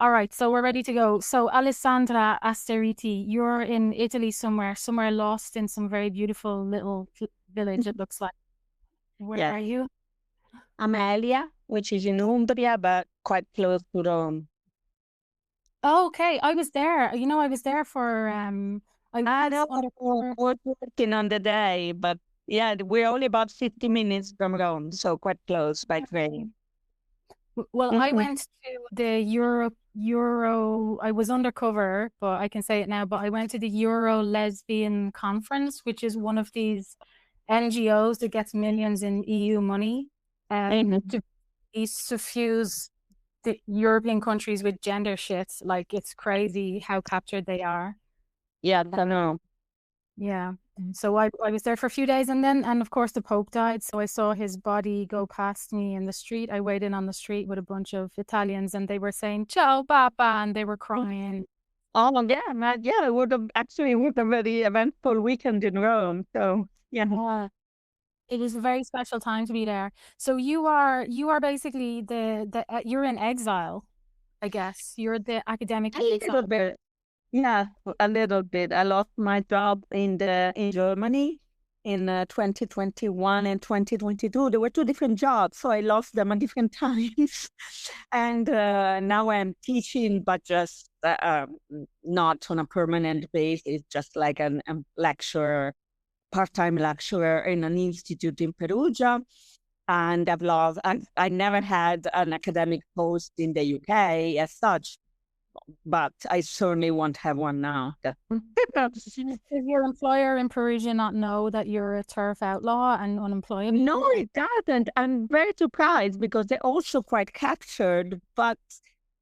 All right, so we're ready to go. So, Alessandra Asteriti, you're in Italy somewhere lost in some very beautiful little village, it looks like. Where Yes, are you? Amelia, which is in Umbria, but quite close to Rome. Oh, okay. I was there. I was there for I I was know undercover. we're working on the day, but yeah, we're only about 50 minutes from Rome, so quite close by train. Well, I Mhm. went to the Euro. I was undercover, but I can say it now. But I went to the Euro Lesbian Conference, which is one of these NGOs that gets millions in EU money, Mhm. to suffuse the European countries with gender shit. Like it's crazy how captured they are. Yeah, I know. Yeah. So I was there for a few days and of course the Pope died. So I saw his body go past me in the street. I waited on the street with a bunch of Italians and they were saying, Ciao, Papa, and they were crying. Oh, yeah, yeah, it would have very eventful weekend in Rome. So, yeah. Yeah. It was a very special time to be there. So you are basically you're in exile, I guess. You're the academic A exile. little bit. Yeah, a little bit. I lost my job in Germany in 2021 and 2022. There were two different jobs, so I lost them at different times. And now I'm teaching, but just not on a permanent basis, just like a lecturer, part-time lecturer in an institute in Perugia. And I never had an academic post in the UK as such, but I certainly won't have one now. Does your employer in Perugia not know that you're a turf outlaw and unemployable? No, it doesn't. I'm very surprised because they're also quite captured, but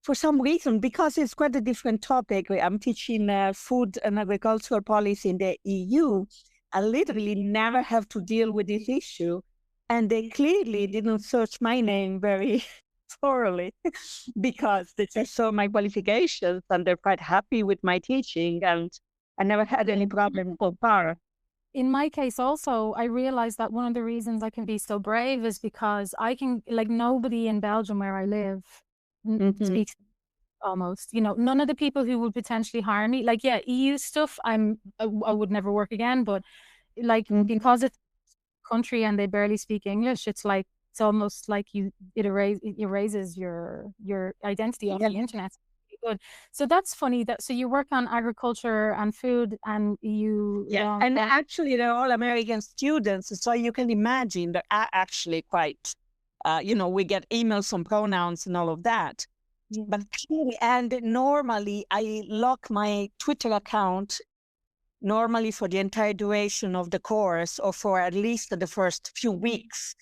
for some reason, because it's quite a different topic, I'm teaching food and agricultural policy in the EU. I literally never have to deal with this issue. And they clearly didn't search my name very thoroughly because they just saw my qualifications and they're quite happy with my teaching. And I never had any problem so far. In my case also, I realized that one of the reasons I can be so brave is because I can, like, nobody in Belgium where I live Hmm. speaks almost, none of the people who would potentially hire me, like, yeah, EU stuff, I would never work again, but like, Hmm. because it's a country and they barely speak English, it's almost like it erases your identity off Yeah. the internet. Good. So that's funny so you work on agriculture and food and EU Yeah, law and enforcement. actually, they're all American students, so you can imagine they're actually quite, we get emails on pronouns and all of that. Yeah. But clearly, and normally, I lock my Twitter account normally for the entire duration of the course or for at least the first few weeks.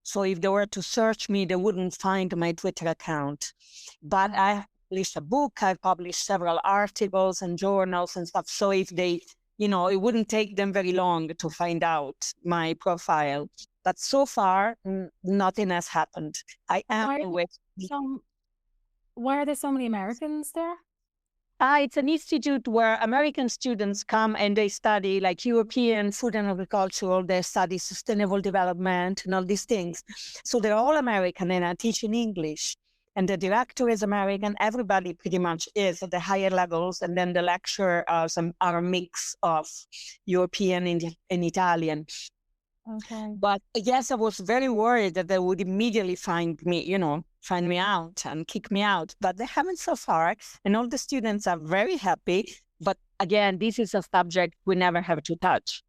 So if they were to search me, they wouldn't find my Twitter account. But I published a book, I published several articles and journals and stuff. So if they, it wouldn't take them very long to find out my profile. But so far, nothing has happened. I am Why are there with. so why are there so many Americans there? It's an institute where American students come and they study like European food and agricultural, they study sustainable development and all these things. So they're all American and I teach in English. And the director is American. Everybody pretty much is at the higher levels. And then the lecturer are a mix of European and Italian. Okay. But yes, I was very worried that they would immediately find me out and kick me out. But they haven't so far. And all the students are very happy. But again, this is a subject we never have to touch.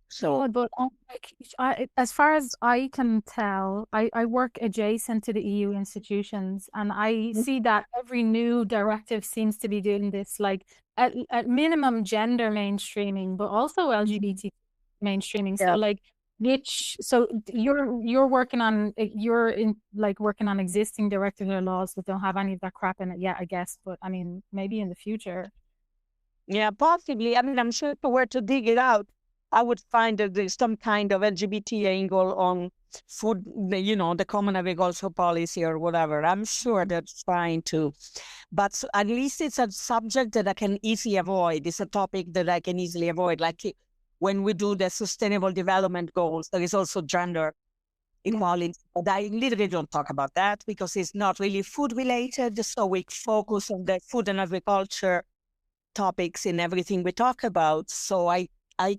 So, God, but like, as far as I can tell, I work adjacent to the EU institutions, and I see that every new directive seems to be doing this, like at minimum gender mainstreaming, but also LGBT mainstreaming. So yeah. like, you're working on you're in like working on existing directives or laws that don't have any of that crap in it yet, I guess. But I mean, maybe in the future. Yeah, possibly. I mean, I'm sure if I were to dig it out, I would find that there's some kind of LGBT angle on food, the common agricultural policy or whatever. I'm sure that's fine too. But at least it's a subject that I can easily avoid. It's a topic that I can easily avoid. Like when we do the sustainable development goals, there is also gender equality. But I literally don't talk about that because it's not really food related. So we focus on the food and agriculture topics in everything we talk about. So I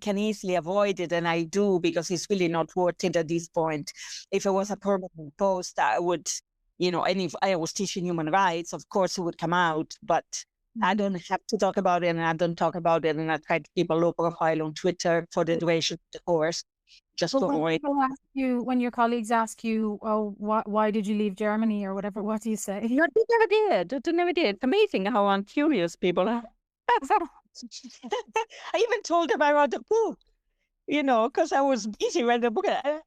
can easily avoid it, and I do, because it's really not worth it at this point. If it was a permanent post, I would, and if I was teaching human rights, of course it would come out, but I don't have to talk about it, and I don't talk about it, and I try to keep a low profile on Twitter for the duration of the course. Just But to when avoid. people ask you, when your colleagues ask you, "Oh, why did you leave Germany?" or whatever, what do you say? No, they never did. They never did. It's amazing how uncurious people are. I even told them I wrote a book, because I was busy writing the book,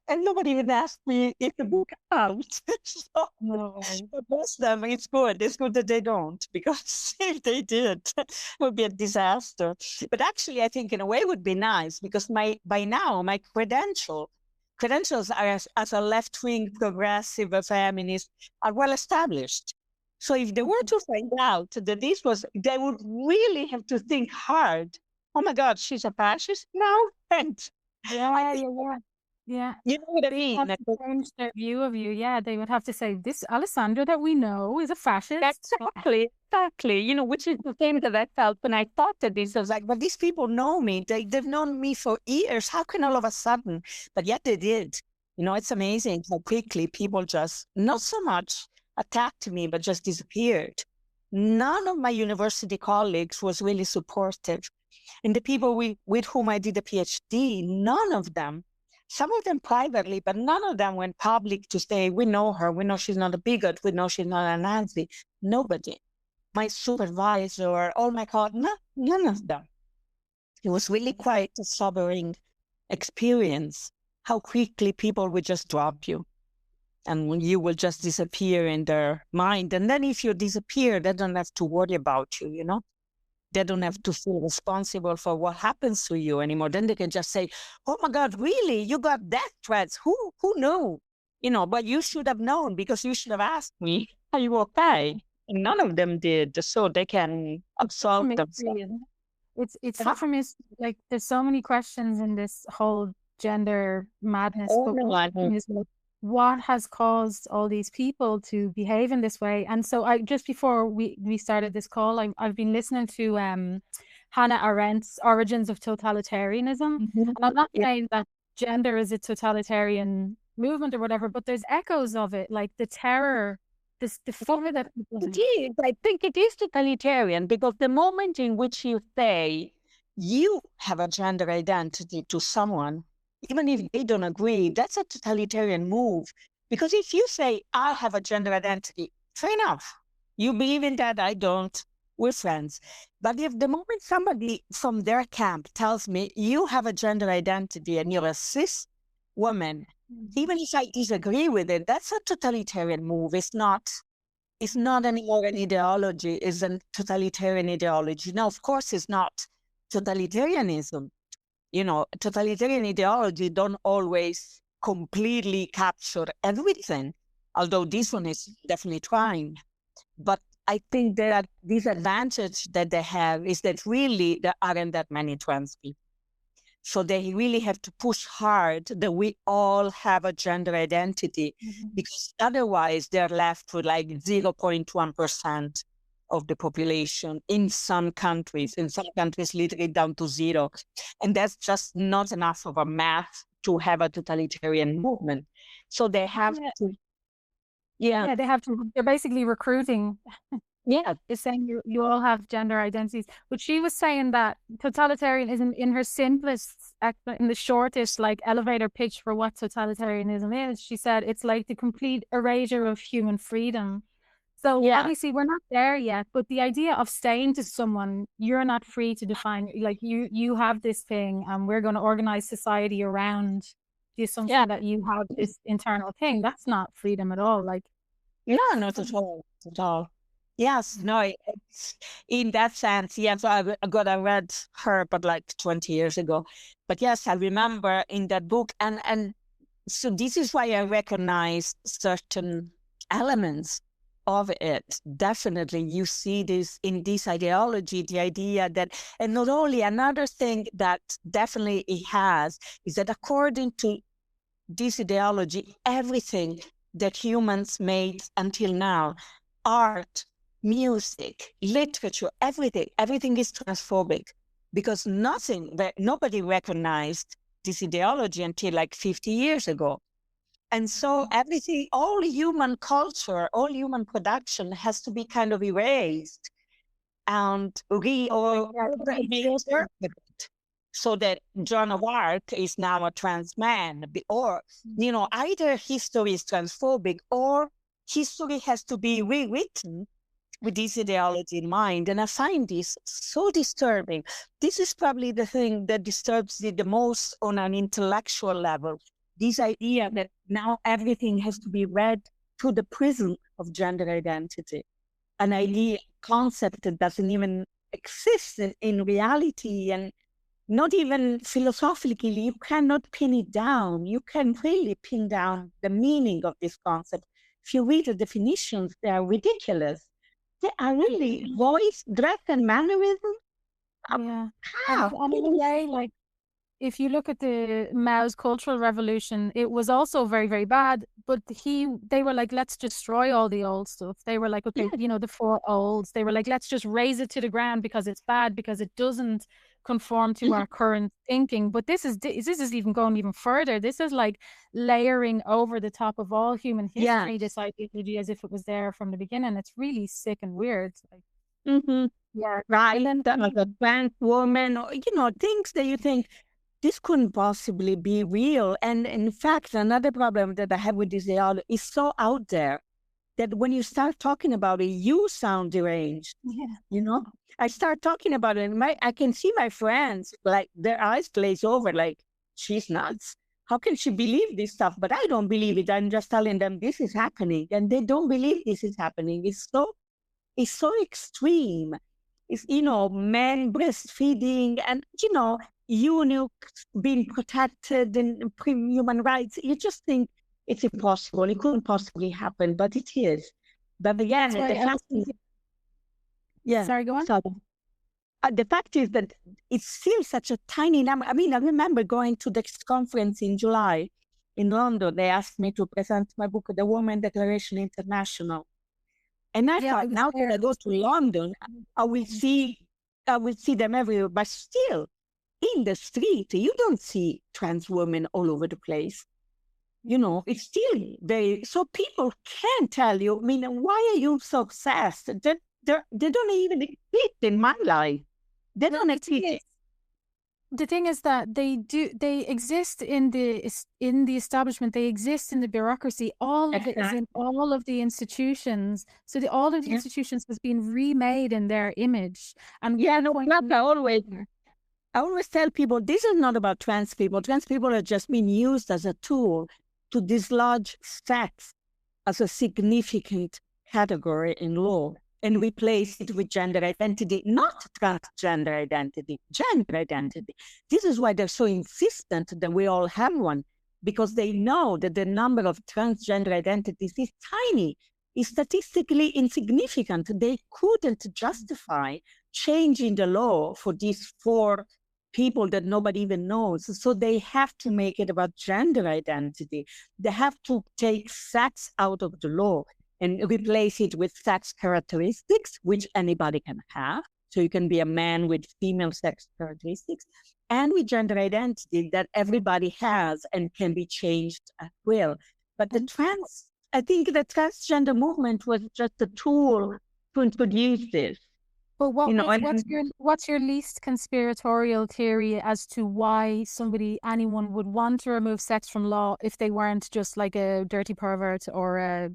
and nobody even asked me if the book out. So No. for most of them, it's good. It's good that they don't, because if they did, it would be a disaster. But actually, I think in a way it would be nice, because by now my credentials are as a left-wing progressive feminist are well established. So if they were to find out that they would really have to think hard. Oh my God, she's a fascist now? And Yeah. you know what I They mean? have to change their view of you. Yeah, they would have to say, this Alessandra that we know is a fascist. Exactly. Which is the same that I felt when I thought that this. I was like, but these people know me. They've known me for years. How can all of a sudden? But yet they did. It's amazing how quickly people just, not so much attacked me, but just disappeared. None of my university colleagues was really supportive. And the people with whom I did a PhD, none of them, some of them privately, but none of them went public to say, we know her, we know she's not a bigot, we know she's not a Nazi. Nobody. My supervisor, all my colleagues, none of them. It was really quite a sobering experience, how quickly people would just drop you. And you will just disappear in their mind. And then if you disappear, they don't have to worry about you, They don't have to feel responsible for what happens to you anymore. Then they can just say, oh my God, really? You got death threats? Who knew? But you should have known, because you should have asked me, are you okay? And none of them did. So they can absolve themselves. It's such a like, there's so many questions in this whole gender madness. Oh, But no, I know. what has caused all these people to behave in this way? And so just before we started this call, I've been listening to Hannah Arendt's Origins of Totalitarianism. Mhm. And I'm not Yeah. saying that gender is a totalitarian movement or whatever, but there's echoes of it, like the terror, the fear that people It is. I think it is totalitarian, because the moment in which you say you have a gender identity to someone, even if they don't agree, that's a totalitarian move. Because if you say, I have a gender identity, fair enough. You believe in that, I don't. We're friends. But if the moment somebody from their camp tells me, you have a gender identity and you're a cis woman, even if I disagree with it, that's a totalitarian move. It's not anymore an ideology, it's a totalitarian ideology. Now, of course, it's not totalitarianism. Totalitarian ideology don't always completely capture everything, although this one is definitely trying. But I think that this advantage that they have is that really there aren't that many trans people. So they really have to push hard that we all have a gender identity, because otherwise they're left with like 0.1% of the population in some countries literally down to zero. And that's just not enough of a math to have a totalitarian movement. So they have to. Yeah, they have to. They're basically recruiting. Yeah. Is saying you all have gender identities. But she was saying that totalitarianism, in her simplest, in the shortest, like, elevator pitch for what totalitarianism is, she said it's like the complete erasure of human freedom. So obviously we're not there yet, but the idea of saying to someone, you're not free to define, like, you have this thing and we're going to organize society around the assumption that you have this internal thing, that's not freedom at all. Like, no, not at all. At all. Yes, no, it's, in that sense, yes, I read her, but like 20 years ago. But yes, I remember in that book, and so this is why I recognize certain elements of it. Definitely, you see this in this ideology, the idea that, and not only, another thing that definitely it has is that according to this ideology, everything that humans made until now, art, music, literature, everything is transphobic, because nobody recognized this ideology until like 50 years ago. And so everything, all human culture, all human production has to be kind of erased and reinterpreted, so that Joan of Arc is now a trans man. Or, either history is transphobic or history has to be rewritten with this ideology in mind. And I find this so disturbing. This is probably the thing that disturbs me the most on an intellectual level. This idea that now everything has to be read through the prism of gender identity. An idea, concept that doesn't even exist in reality, and not even philosophically. You cannot pin it down. You can really pin down the meaning of this concept. If you read the definitions, they are ridiculous. They are really voice, dress, and mannerism. Yeah. And in a way, like, if you look at the Mao's Cultural Revolution, it was also very, very bad. But they were like, let's destroy all the old stuff. They were like, okay, the four olds. They were like, let's just raze it to the ground because it's bad, because it doesn't conform to our current thinking. But this is even going even further. This is like layering over the top of all human history, this ideology, as if it was there from the beginning. It's really sick and weird. Like, yeah, right. And then a trans woman, or things that you think, this couldn't possibly be real. And in fact, another problem that I have with this ideology is so out there that when you start talking about it, you sound deranged. Yeah. I start talking about it, and I can see my friends, like, their eyes glaze over, like, she's nuts. How can she believe this stuff? But I don't believe it. I'm just telling them this is happening, and they don't believe this is happening. It's so extreme. It's, men breastfeeding and, eunuchs being protected and human rights. You just think it's impossible. It couldn't possibly happen, but it is. But again, the fact is, sorry, go on. The fact is that it's still such a tiny number. I mean, I remember going to this conference in July in London. They asked me to present my book, The Women Declaration International. And I thought, now that I go to London, I will see them everywhere. But still, in the street, you don't see trans women all over the place. It's still so people can tell you, I mean, why are you so obsessed? They don't even exist in my life. They don't exist. The thing is that they exist in the establishment. They exist in the bureaucracy. All of it is in all of the institutions. So all of the institutions has been remade in their image. And I always tell people, this is not about trans people. Trans people are just being used as a tool to dislodge sex as a significant category in law and replace it with gender identity, not transgender identity, gender identity. This is why they're so insistent that we all have one, because they know that the number of transgender identities is tiny, is statistically insignificant. They couldn't justify changing the law for these 4 people that nobody even knows. So they have to make it about gender identity. They have to take sex out of the law and replace it with sex characteristics, which anybody can have. So you can be a man with female sex characteristics, and with gender identity that everybody has and can be changed at will. But I think the transgender movement was just a tool to introduce this. But what's your least conspiratorial theory as to why anyone would want to remove sex from law if they weren't just like a dirty pervert or a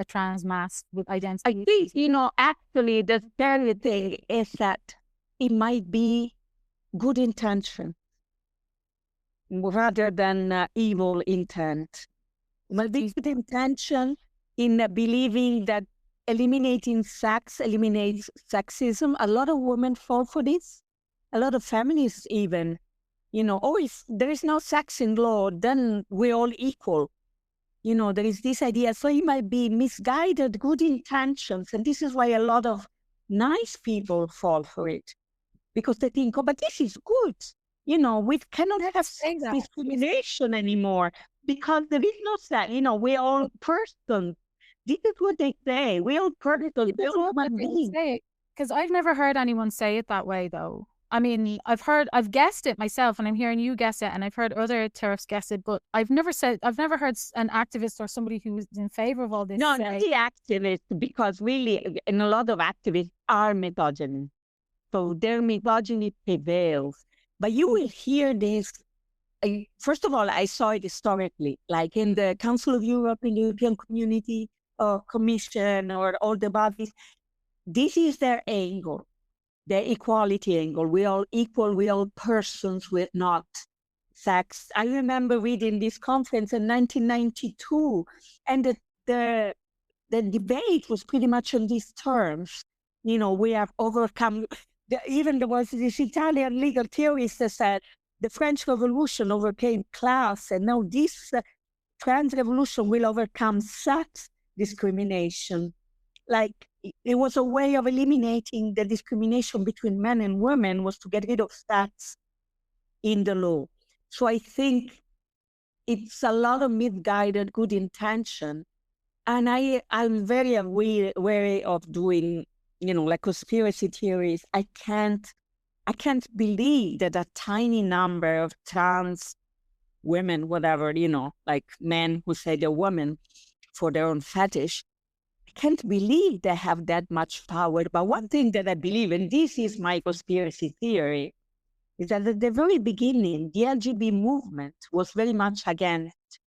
trans mass with identity? I think, actually the scary thing is that it might be good intention rather than evil intent. It might be good intention in believing that eliminating sex eliminates sexism. A lot of women fall for this. A lot of feminists even, if there is no sex in law, then we're all equal. There is this idea. So it might be misguided, good intentions. And this is why a lot of nice people fall for it. Because they think, but this is good. We cannot have sex discrimination anymore. because there is no sex. We all persons. This is what they say. We all persons. We all human beings. Because I've never heard anyone say it that way, though. I mean, I've guessed it myself, and I'm hearing you guess it, and I've heard other TERFs guess it, but I've never heard an activist or somebody who's in favor of all this No, say. not the activists, because really, and a lot of activists are misogynist. So their misogyny prevails. But you will hear this. First of all, I saw it historically, like in the Council of Europe, in the European Community or Commission or all the bodies. This is their angle, the equality angle. We all equal, we all persons with not sex. I remember reading this conference in 1992, and the debate was pretty much on these terms. We have overcome, even there was this Italian legal theorist that said the French Revolution overcame class, and now this trans revolution will overcome sex discrimination. Like, it was a way of eliminating the discrimination between men and women, was to get rid of sex in the law. So I think it's a lot of misguided good intention. And I'm very wary of doing, like conspiracy theories. I can't believe that a tiny number of trans women, whatever, like men who say they're women for their own fetish, I can't believe they have that much power. But one thing that I believe, and this is my conspiracy theory, is that at the very beginning, the LGBT movement was very much against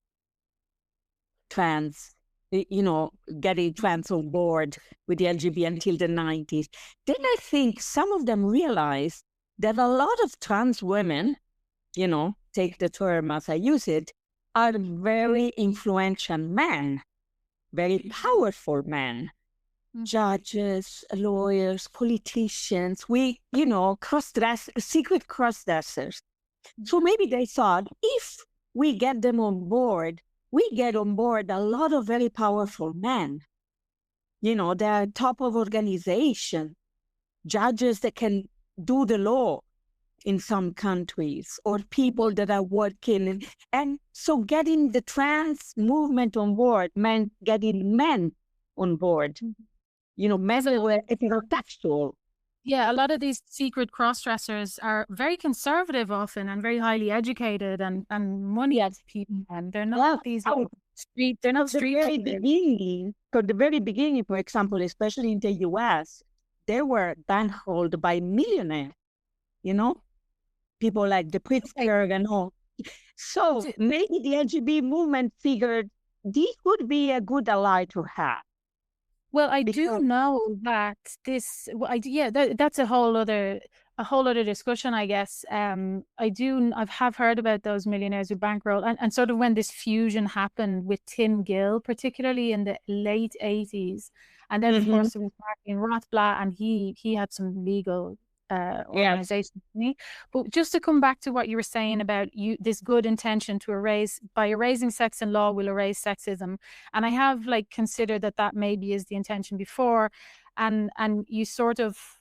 trans, getting trans on board with the LGBT until the 90s. Then I think some of them realized that a lot of trans women, take the term as I use it, are very influential men, very powerful men, judges, lawyers, politicians, secret cross-dressers. So maybe they thought, if we get them on board, we get on board a lot of very powerful men. They're top of organization, judges that can do the law in some countries, or people that are working. And so getting the trans movement on board meant getting men on board, men who were heterosexual. Yeah, a lot of these secret cross-dressers are very conservative often and very highly educated and money people, and they're not these street. They're not street. From the very beginning, for example, especially in the U.S., they were handheld by millionaires. People like the Pritzker and all. So maybe the LGBT movement figured this would be a good ally to have. Well, I do know that that's a whole other discussion, I guess. I've heard about those millionaires who bankroll, and sort of when this fusion happened with Tim Gill, particularly in the late 80s, and then of course it was Martin Rothblatt, and he had some legal organization. But just to come back to what you were saying about this good intention to erasing sex in law will erase sexism, and I have considered that maybe is the intention before, and you sort of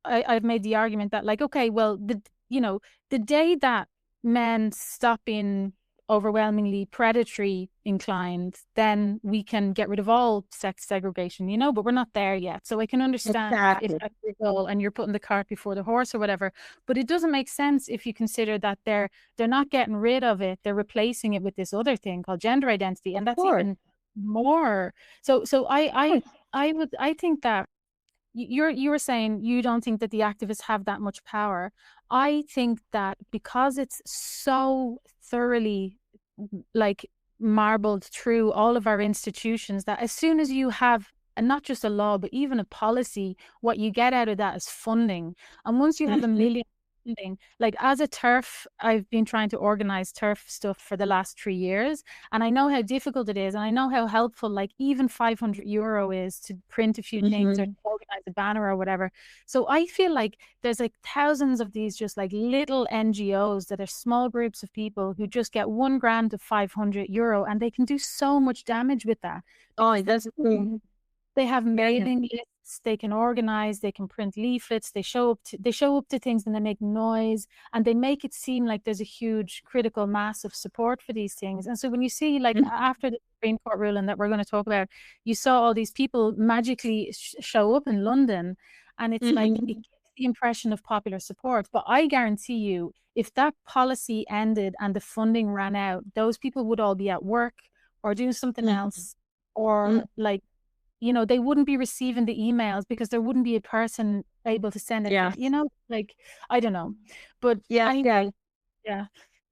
I've made the argument that okay, well, the day that men stop being overwhelmingly predatory inclined, then we can get rid of all sex segregation, but we're not there yet. So I can understand if that's your goal and you're putting the cart before the horse or whatever, but it doesn't make sense if you consider that they're not getting rid of it, they're replacing it with this other thing called gender identity, and that's even more. So I think that you were saying you don't think that the activists have that much power. I think that because it's so thoroughly marbled through all of our institutions, that as soon as you have not just a law but even a policy, what you get out of that is funding. And once you have a million funding, as a TERF, I've been trying to organize TERF stuff for the last 3 years, and I know how difficult it is, and I know how helpful even €500 is to print a few things or organize a banner or whatever. So I feel like there's thousands of these just little NGOs that are small groups of people who just get 1 grant of €500, and they can do so much damage with that. Oh, that's they have mailing lists they can organize, they can print leaflets, they show up to things and they make noise, and they make it seem like there's a huge critical mass of support for these things. And so when you see, like, after the Supreme Court ruling that we're going to talk about, you saw all these people magically show up in London, and it's like it gives the impression of popular support. But I guarantee you, if that policy ended and the funding ran out, those people would all be at work or doing something else, or like, you know, they wouldn't be receiving the emails because there wouldn't be a person able to send it, you know, like, I don't know. But anyway,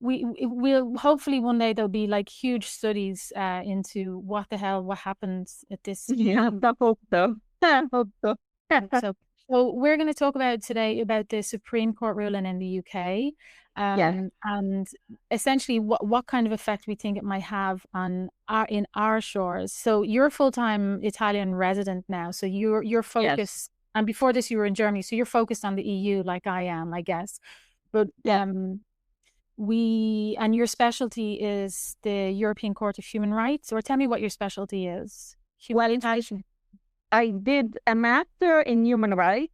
we'll hopefully one day there'll be like huge studies into what happens at this. Yeah, I hope so. I hope so. So we're going to talk about today about the Supreme Court ruling in the UK, and essentially what kind of effect we think it might have on our shores. So you're a full-time Italian resident now, so you're focused, and before this you were in Germany, so you're focused on the EU like I am, I guess. But and your specialty is the European Court of Human Rights, or tell me what your specialty is. I did a master in human rights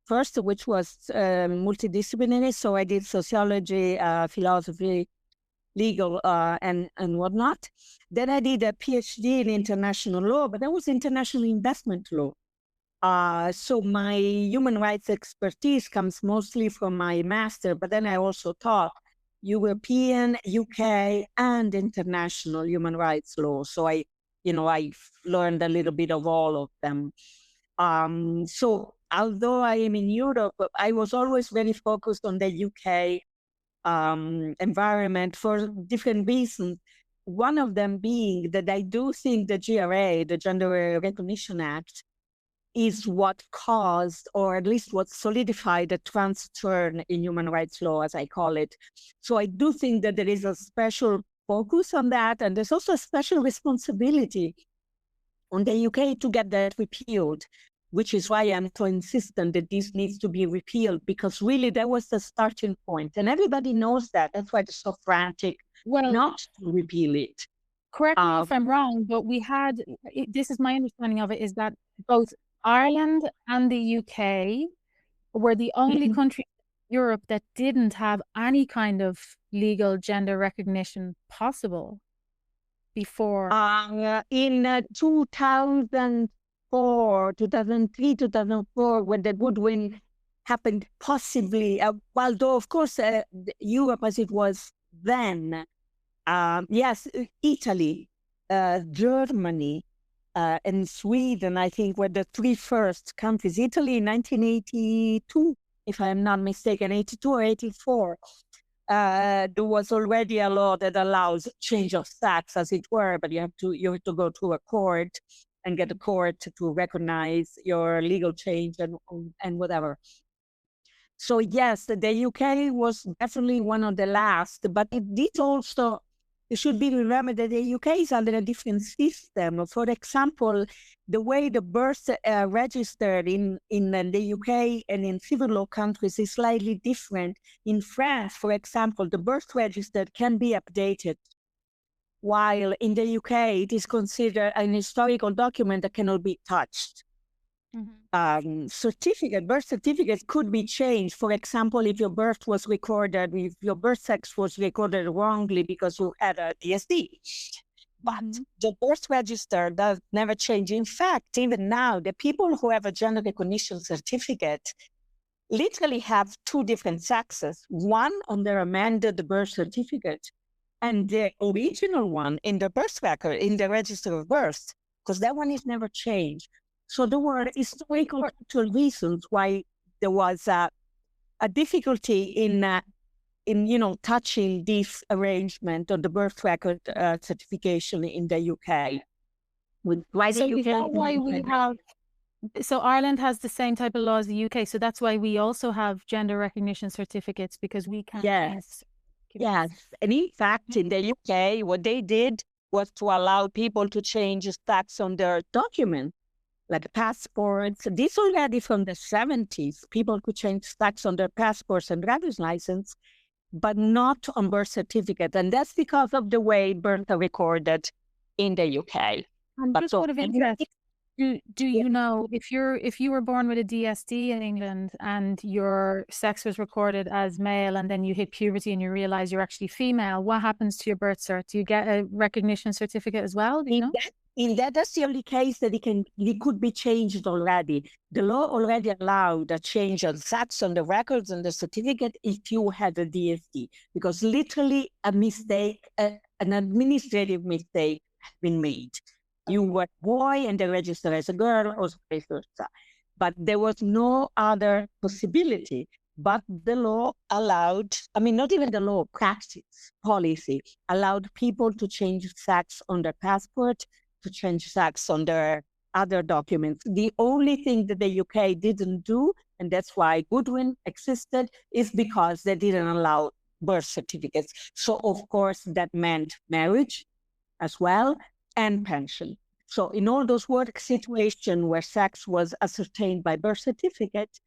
first, which was multidisciplinary. So I did sociology, philosophy, legal, and whatnot. Then I did a PhD in international law, but that was international investment law. So my human rights expertise comes mostly from my master, but then I also taught European, UK, and international human rights law. So I learned a little bit of all of them. So although I am in Europe, I was always very focused on the UK environment for different reasons. One of them being that I do think the GRA, the Gender Recognition Act, is what caused, or at least what solidified, the trans turn in human rights law, as I call it. So I do think that there is a special focus on that, and there's also a special responsibility on the UK to get that repealed, which is why I'm so insistent that this needs to be repealed, because really that was the starting point, and everybody knows that. That's why they're so frantic not to repeal it. Correct me if I'm wrong, but this is my understanding of it, is that both Ireland and the UK were the only countries in Europe that didn't have any kind of legal gender recognition possible before. In 2004, 2003, 2004, when the Goodwin happened, possibly, although of course Europe as it was then, yes, Italy, Germany, and Sweden, I think, were the three first countries. Italy in 1982, if I'm not mistaken, 82 or 84. There was already a law that allows change of sex, as it were, but you have to go to a court and get a court to recognize your legal change and whatever. So yes, the UK was definitely one of the last, but it did also. It should be remembered that the UK is under a different system. For example, the way the birth registered in the UK and in civil law countries is slightly different. In France, for example, the birth register can be updated, while in the UK it is considered an historical document that cannot be touched. Birth certificates could be changed. For example, if your birth was recorded, if your birth sex was recorded wrongly because you had a DSD. But the birth register does never change. In fact, even now, the people who have a gender recognition certificate literally have two different sexes. One on their amended birth certificate, and the original one in the birth record, in the register of birth, because that one is never changed. So there were historical reasons why there was a difficulty in touching this arrangement of the birth record certification in the UK. So Ireland has the same type of law as the UK, so that's why we also have gender recognition certificates, because we can't. Yes, and in fact, in the UK, what they did was to allow people to change sex on their documents, like passports. This already from the 70s, people could change sex on their passports and driver's license, but not on birth certificate. And that's because of the way births are recorded in the UK. And just out of interest, Do you know if you were born with a DSD in England and your sex was recorded as male and then you hit puberty and you realize you're actually female, what happens to your birth cert? Do you get a recognition certificate as well? Do you know? That's the only case that it could be changed already. The law already allowed a change of sex on the records and the certificate if you had a DSD, because literally a mistake, an administrative mistake has been made. You were a boy and they registered as a girl or vice versa. But there was no other possibility. But the law allowed, I mean, not even the law, practice, policy, allowed people to change sex on their passport, to change sex on their other documents. The only thing that the UK didn't do, and that's why Goodwin existed, is because they didn't allow birth certificates. So, of course, that meant marriage as well and pension. So in all those work situations where sex was ascertained by birth certificate,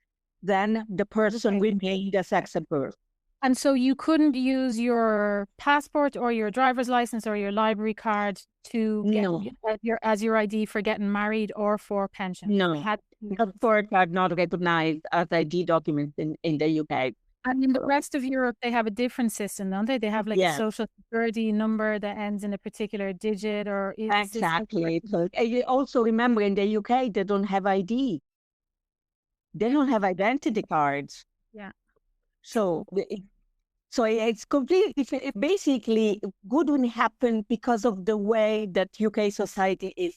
then the person remained a sex at birth. And so you couldn't use your passport or your driver's license or your library card to get as your ID for getting married or for pension. No, passport are not recognized as ID documents in the UK. And in the rest of Europe, they have a different system, don't they? They have like a social security number that ends in a particular digit, or exactly. So you also remember in the UK, they don't have ID. They don't have identity cards. Yeah. So it's completely, basically, Goodwin happened because of the way that UK society is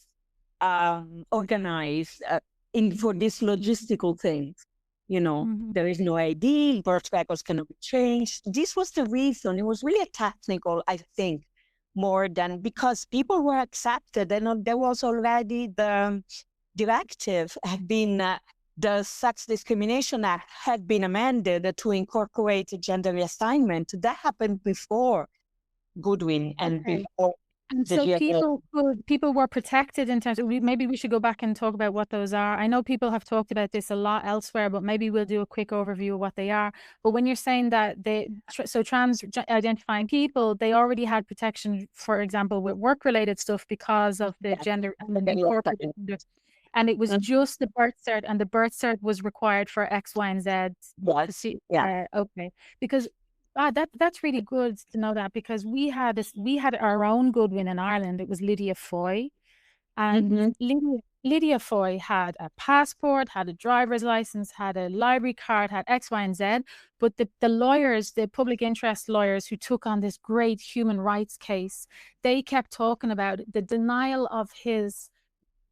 organized for these logistical things. You know, there is no ID, birth records cannot be changed. This was the reason. It was really technical, I think, more than because people were accepted. And there was already the directive had been, the Sex Discrimination Act had been amended to incorporate gender reassignment. That happened before Goodwin and before. And so people were protected in terms of, maybe we should go back and talk about what those are. I know people have talked about this a lot elsewhere, but maybe we'll do a quick overview of what they are. But when you're saying that trans identifying people, they already had protection, for example, with work-related stuff because of the gender and the corporate gender. And it was just the birth cert, and the birth cert was required for X, Y, and Z. Okay. Because that's really good to know that, because we had our own Goodwin in Ireland. It was Lydia Foy, and Lydia Foy had a passport, had a driver's license, had a library card, had X, Y, and Z. But the lawyers, the public interest lawyers who took on this great human rights case, they kept talking about the denial of his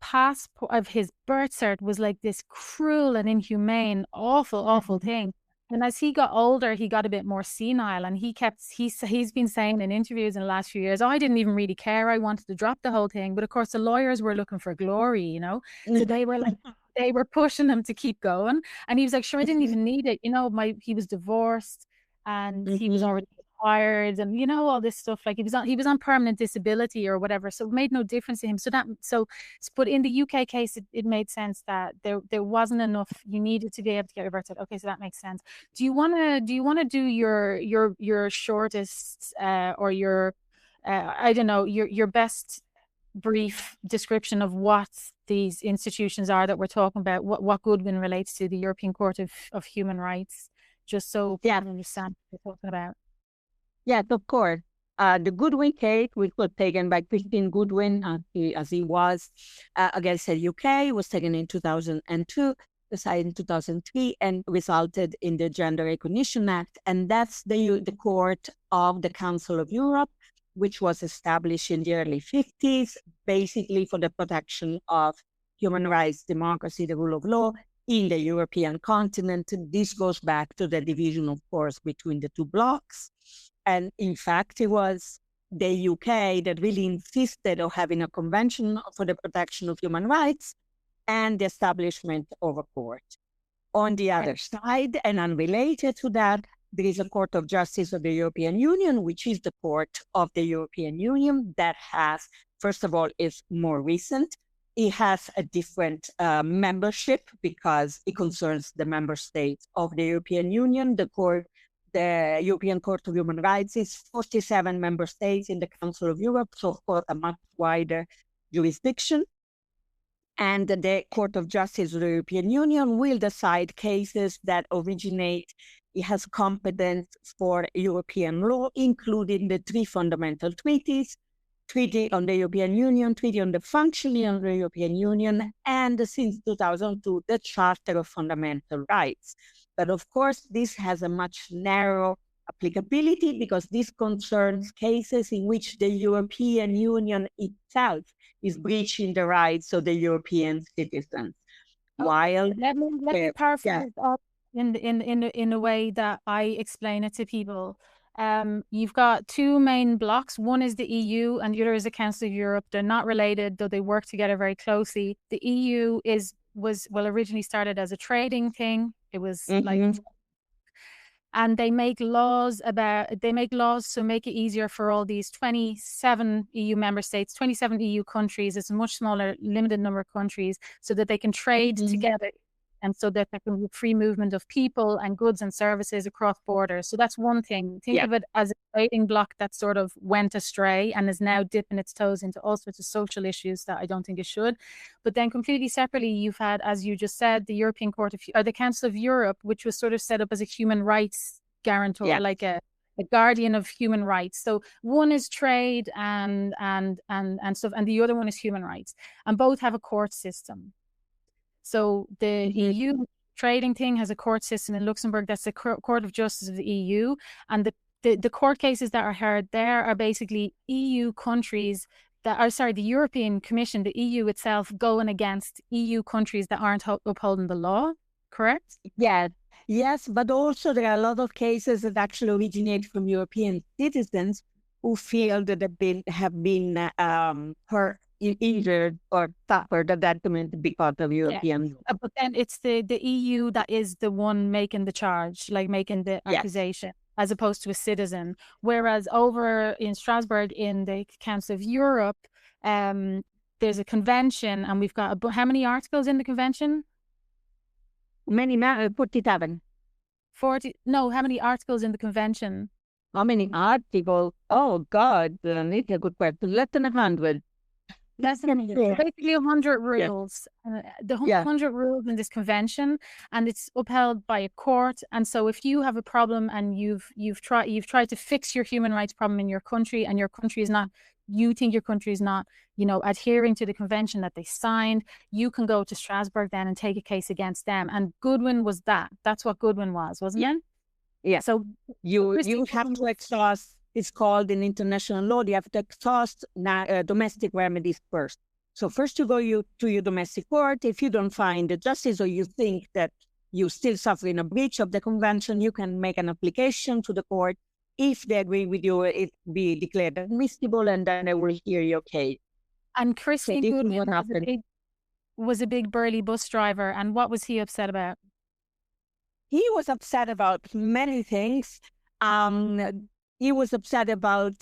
passport, of his birth cert, was like this cruel and inhumane, awful thing. And as he got older, he got a bit more senile, and he's been saying in interviews in the last few years, "Oh, I didn't even really care. I wanted to drop the whole thing." But of course, the lawyers were looking for glory, you know. So they were pushing him to keep going, and he was like, "Sure, I didn't even need it." You know, he was divorced, and he was already retired, and you know, all this stuff. Like he was on permanent disability or whatever, so it made no difference to him. But in the UK case, it made sense that there wasn't enough. You needed to be able to get your birth certificate. Okay, so that makes sense. Do you want to do your shortest or your I don't know, your best brief description of what these institutions are that we're talking about, what Goodwin relates to, the European Court of Human Rights, just so people understand what we're talking about? Yes, of course. The Goodwin case, which was taken by Christine Goodwin, as he was against the UK, was taken in 2002, decided in 2003, and resulted in the Gender Recognition Act. And that's the court of the Council of Europe, which was established in the early 50s, basically for the protection of human rights, democracy, the rule of law in the European continent. This goes back to the division, of course, between the two blocs. And in fact, it was the UK that really insisted on having a convention for the protection of human rights and the establishment of a court. On the other side, and unrelated to that, there is a Court of Justice of the European Union, which is the court of the European Union that has, first of all, is more recent. It has a different membership because it concerns the member states of the European Union. The European Court of Human Rights is 47 member states in the Council of Europe, so of course a much wider jurisdiction. And the Court of Justice of the European Union will decide cases that originate. It has competence for European law, including the three fundamental treaties: Treaty on the European Union, Treaty on the Functioning of the European Union, and since 2002, the Charter of Fundamental Rights. But of course, this has a much narrower applicability because this concerns cases in which the European Union itself is breaching the rights of the European citizens. While let me paraphrase up in a way that I explain it to people. You've got two main blocks. One is the EU and the other is the Council of Europe. They're not related, though they work together very closely. The EU was originally started as a trading thing. It was like, and they make laws to make it easier for all these 27 EU member states, 27 EU countries. It's a much smaller, limited number of countries, so that they can trade together, and so that there can be free movement of people and goods and services across borders. So that's one thing. Think of it as a trading bloc that sort of went astray and is now dipping its toes into all sorts of social issues that I don't think it should. But then completely separately, you've had, as you just said, the European Court of, or the Council of Europe, which was sort of set up as a human rights guarantor, like a guardian of human rights. So one is trade and stuff, and the other one is human rights, and both have a court system. So the EU trading thing has a court system in Luxembourg. That's the Court of Justice of the EU. And the court cases that are heard there are basically EU countries that are, sorry, the European Commission, the EU itself, going against EU countries that aren't upholding the law, correct? Yes, but also there are a lot of cases that actually originate from European citizens who feel that have been hurt, injured, or suffered a detriment because of European. But then it's the EU that is the one making the charge, like making the accusation, as opposed to a citizen. Whereas over in Strasbourg, in the Council of Europe, there's a convention, and we've got how many articles in the convention? Many, 47. 40? No, how many articles in the convention? How many articles? Oh God, it's a good question. Less than 100. Less than 100. Basically 100 rules. The 100 rules in this convention, and it's upheld by a court. And so if you have a problem and you've tried to fix your human rights problem in your country, and your country is not, you think your country is not, adhering to the convention that they signed, you can go to Strasbourg then and take a case against them. And Goodwin was that. That's what Goodwin was, wasn't it? Yeah. So you have to exhaust. It's called in international law, you have to exhaust domestic remedies first. So first you go to your domestic court. If you don't find the justice, or you think that you're still suffering a breach of the convention, you can make an application to the court. If they agree with you, it be declared admissible, and then they will hear your case. And Christy Goodwin was a big burly bus driver, and what was he upset about? He was upset about many things. He was upset about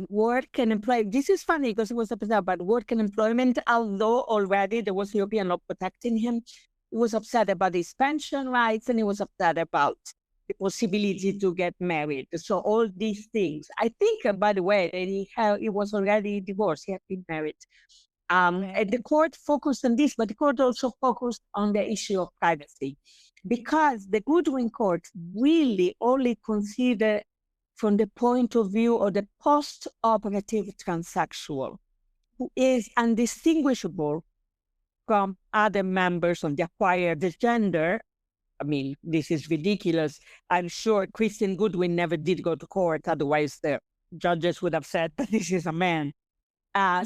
work and employment. This is funny because he was upset about work and employment, although already there was European law protecting him. He was upset about his pension rights, and he was upset about the possibility to get married. So all these things. I think, by the way, he was already divorced. He had been married. And the court focused on this, but the court also focused on the issue of privacy, because the Goodwin court really only considered from the point of view of the post-operative transsexual, who is undistinguishable from other members of the acquired gender. I mean, this is ridiculous. I'm sure Christine Goodwin never did go to court, otherwise the judges would have said that this is a man.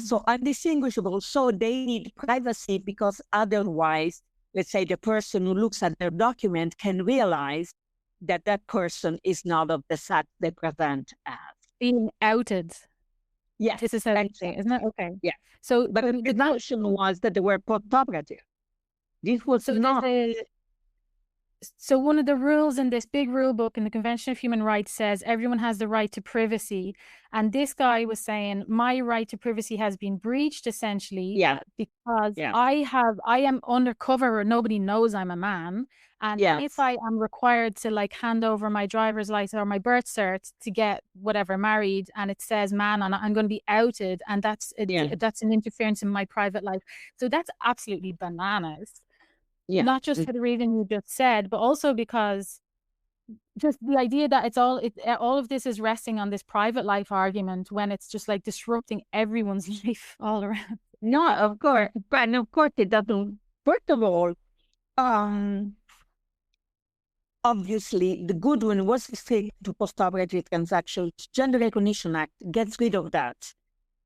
So undistinguishable, so they need privacy, because otherwise, let's say the person who looks at their document can realize that that person is not of the sex they present as. Being outed. Yes. This is how they say, isn't it? Okay. Yeah. So, but the notion was that they were post-operative. This was not... So one of the rules in this big rule book in the Convention of Human Rights says everyone has the right to privacy. And this guy was saying my right to privacy has been breached essentially Yeah, because yeah, I am undercover, nobody knows I'm a man. And if yes, I am required to like hand over my driver's license or my birth cert to get whatever married and it says man on it, I'm going to be outed. And yeah, that's an interference in my private life. So that's absolutely bananas, yeah. not just for the reason you just said, but also because just the idea that all of this is resting on this private life argument when it's just like disrupting everyone's life all around. No, of course, but of course it doesn't. First of all, um, obviously, the good one was restricted to post-operative transactions. Gender Recognition Act gets rid of that,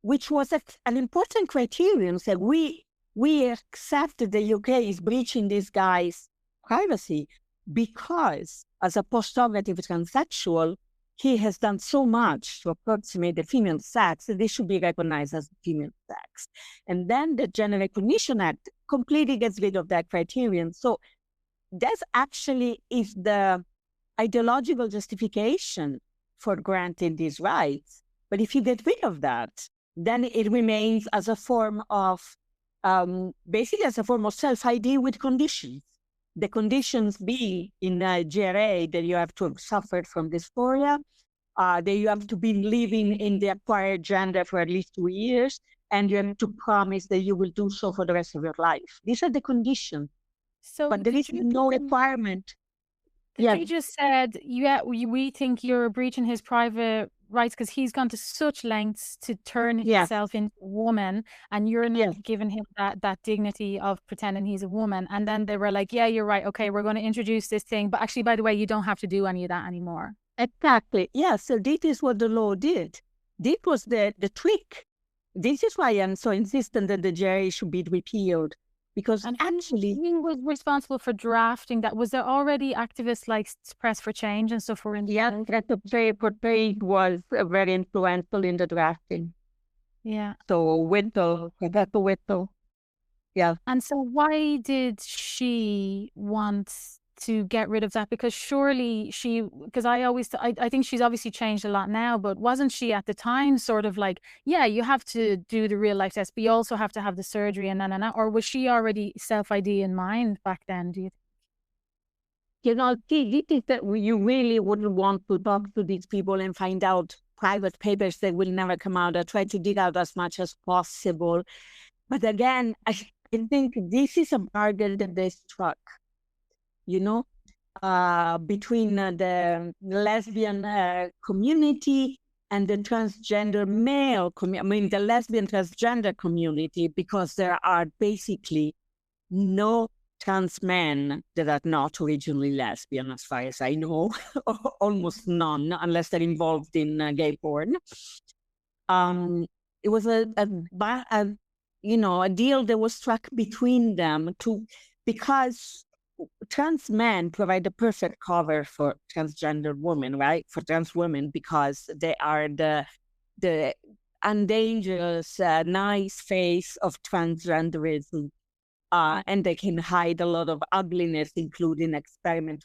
which was an important criterion. So we accept that the UK is breaching this guy's privacy because, as a post-operative transsexual, he has done so much to approximate the female sex that they should be recognized as female sex. And then the Gender Recognition Act completely gets rid of that criterion. So that actually is the ideological justification for granting these rights. But if you get rid of that, then it remains as a form of, basically as a form of self-ID with conditions. The conditions being in GRA that you have to have suffered from dysphoria, that you have to be living in the acquired gender for at least 2 years, and you have to promise that you will do so for the rest of your life. These are the conditions, So but there is no requirement. the Yeah, judge just said, yeah, we think you're breaching his private rights because he's gone to such lengths to turn yeah, himself into a woman, and you're yeah. not giving him that dignity of pretending he's a woman. And then they were like, yeah, you're right. Okay, we're going to introduce this thing, but actually, by the way, you don't have to do any of that anymore. Exactly. Yeah. So this is what the law did. This was the trick. This is why I'm so insistent that the GRA should be repealed. Because And actually, who was responsible for drafting that? Was there already activists like Press for Change and stuff were yeah, involved? Portrayed was very influential in the drafting. Yeah. So Whittle, Rebecca Whittle. Yeah. And so why did she want to get rid of that? Because surely because I think she's obviously changed a lot now, but wasn't she at the time sort of like, yeah, you have to do the real life test, but you also have to have the surgery and or was she already self-ID in mind back then, do you think? You know, this is that you really wouldn't want to talk to these people and find out private papers that will never come out. I try to dig out as much as possible. But again, I think this is a bargain that they struck, you know, between the lesbian community and the transgender male community. I mean, the lesbian transgender community, because there are basically no trans men that are not originally lesbian, as far as I know, almost none, unless they're involved in gay porn. It was a deal that was struck between them because trans men provide the perfect cover for transgender women, right? For trans women, because they are the undangerous, nice face of transgenderism. And they can hide a lot of ugliness, including experiment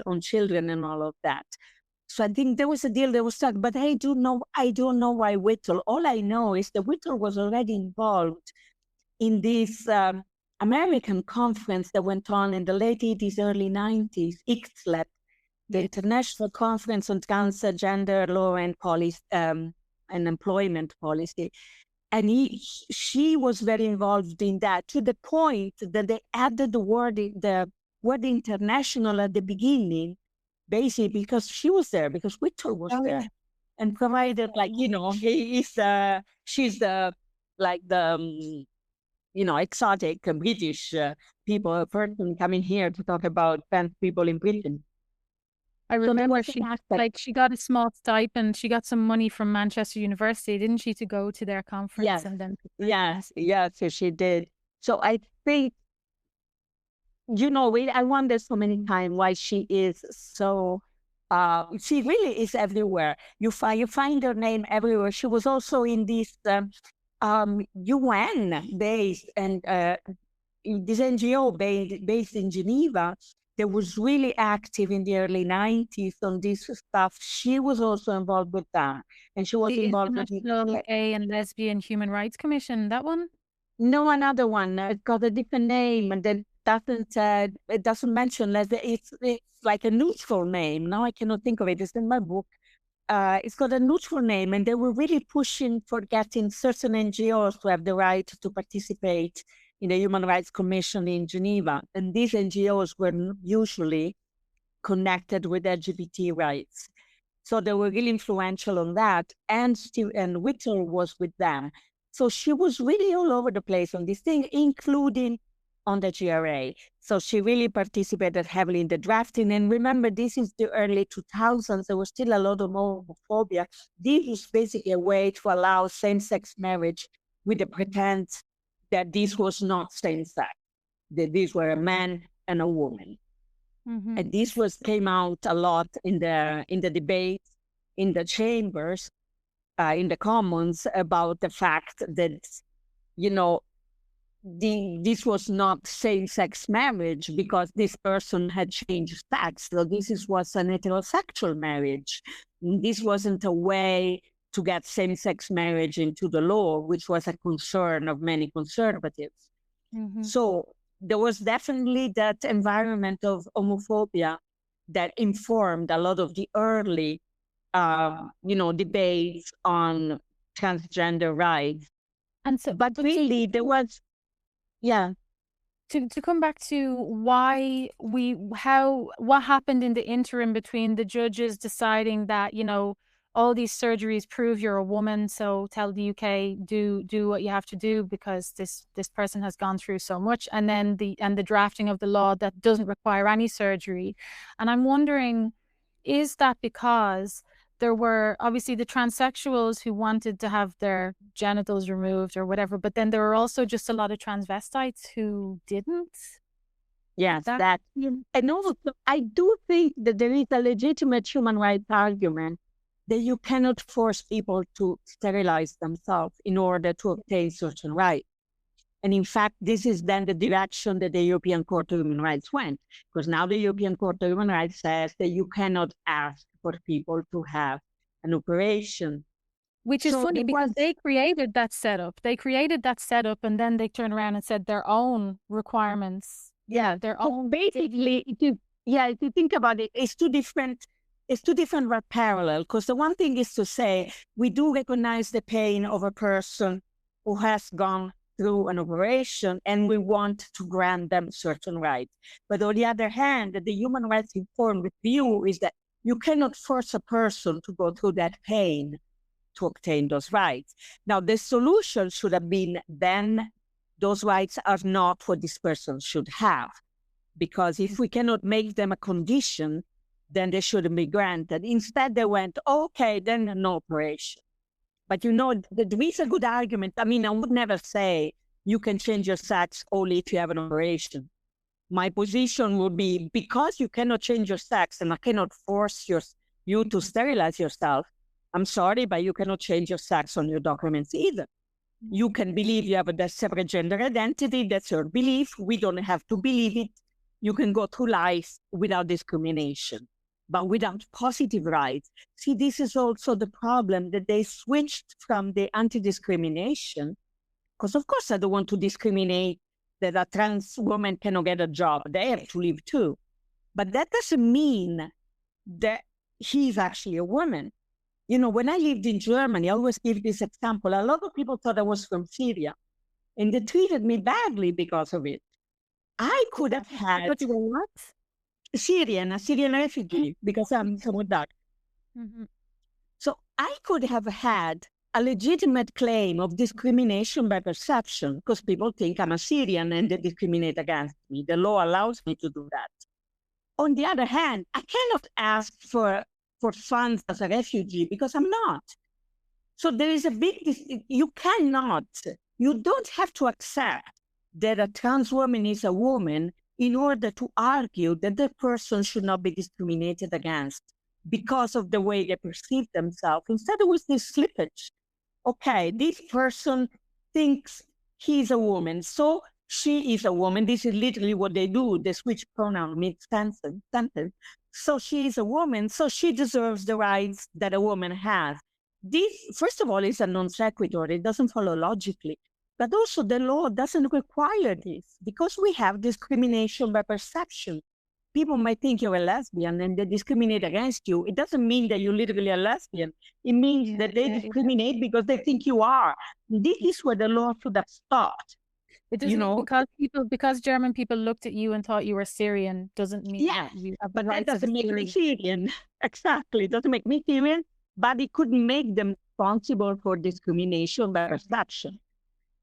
on children and all of that. So I think there was a deal that was struck, but I don't know why Whittle. All I know is that Whittle was already involved in this American conference that went on in the late 80s, early 90s, ICSLEP, the International Conference on Transgender Law and Policy and Employment Policy. And she was very involved in that, to the point that they added the word international at the beginning, basically because she was there, because Whittle was there, and provided, like, she's the exotic British person coming here to talk about trans people in Britain. I remember she got a small stipend. She got some money from Manchester University, didn't she, to go to their conference? Yes, and then so she did. So I think, I wonder so many times why she is so. She really is everywhere. You find her name everywhere. She was also in this UN based and this NGO based in Geneva that was really active in the early 90s on this stuff. She was also involved with that. And she was The involved with International Gay and Lesbian Human Rights Commission, that one? no another one. It's got a different name and then it doesn't mention lesbian. It's like a neutral name. Now I cannot think of it. It's in my book. It's got a neutral name, and they were really pushing for getting certain NGOs to have the right to participate in the Human Rights Commission in Geneva. And these NGOs were usually connected with LGBT rights. So they were really influential on that. And Whittle was with them. So she was really all over the place on this thing, including on the GRA. So she really participated heavily in the drafting. And remember, this is the early 2000s. There was still a lot of homophobia. This was basically a way to allow same-sex marriage with the pretense that this was not same-sex, that these were a man and a woman. Mm-hmm. And this came out a lot in the debates, in the chambers, in the Commons, about the fact that, this was not same-sex marriage because this person had changed sex. So was an heterosexual marriage. This wasn't a way to get same-sex marriage into the law, which was a concern of many conservatives. Mm-hmm. So there was definitely that environment of homophobia that informed a lot of the early, debates on transgender rights. And so, but really, there was, yeah. To come back to what happened in the interim between the judges deciding that, all these surgeries prove you're a woman, so tell the UK do what you have to do because this person has gone through so much, and then the drafting of the law that doesn't require any surgery. And I'm wondering, is that because there were obviously the transsexuals who wanted to have their genitals removed or whatever, but then there were also just a lot of transvestites who didn't? Yes, that. And also, I do think that there is a legitimate human rights argument that you cannot force people to sterilize themselves in order to obtain certain rights. And in fact, this is then the direction that the European Court of Human Rights went, because now the European Court of Human Rights says that you cannot ask for people to have an operation. Which is funny because they created that setup. And then they turned around and said their own requirements. Yeah, their own. Basically, if you think about it, it's two different but parallel. Because the one thing is to say, we do recognize the pain of a person who has gone through an operation, and we want to grant them certain rights. But on the other hand, the human rights informed view is that you cannot force a person to go through that pain to obtain those rights. Now, the solution should have been then those rights are not what this person should have. Because if we cannot make them a condition, then they shouldn't be granted. Instead, they went, okay, then no operation. But there is a good argument. I mean, I would never say you can change your sex only if you have an operation. My position would be, because you cannot change your sex and I cannot force you to sterilize yourself, I'm sorry, but you cannot change your sex on your documents either. You can believe you have a separate gender identity. That's your belief. We don't have to believe it. You can go through life without discrimination, but without positive rights. See, this is also the problem, that they switched from the anti-discrimination, because of course I don't want to discriminate that a trans woman cannot get a job. They have to live too. But that doesn't mean that she's actually a woman. When I lived in Germany, I always give this example. A lot of people thought I was from Syria, and they treated me badly because of it. I could have had... But you were what? a Syrian refugee, because I'm somewhat dark. Mm-hmm. So I could have had a legitimate claim of discrimination by perception, because people think I'm a Syrian and they discriminate against me. The law allows me to do that. On the other hand, I cannot ask for funds as a refugee because I'm not. So there is you don't have to accept that a trans woman is a woman in order to argue that the person should not be discriminated against because of the way they perceive themselves. Instead, it was this slippage. Okay, this person thinks he's a woman, so she is a woman. This is literally what they do. They switch pronoun mid-sentence. So she is a woman, so she deserves the rights that a woman has. This, first of all, is a non sequitur. It doesn't follow logically. But also the law doesn't require this because we have discrimination by perception. People might think you're a lesbian and they discriminate against you. It doesn't mean that you're literally a lesbian. It means that they discriminate because they think you are. This is where the law should have stopped. It doesn't, because German people looked at you and thought you were Syrian doesn't mean that you have the but rights that doesn't of make me Syrian. Syrian. Exactly. It doesn't make me Syrian, but it could make them responsible for discrimination by perception.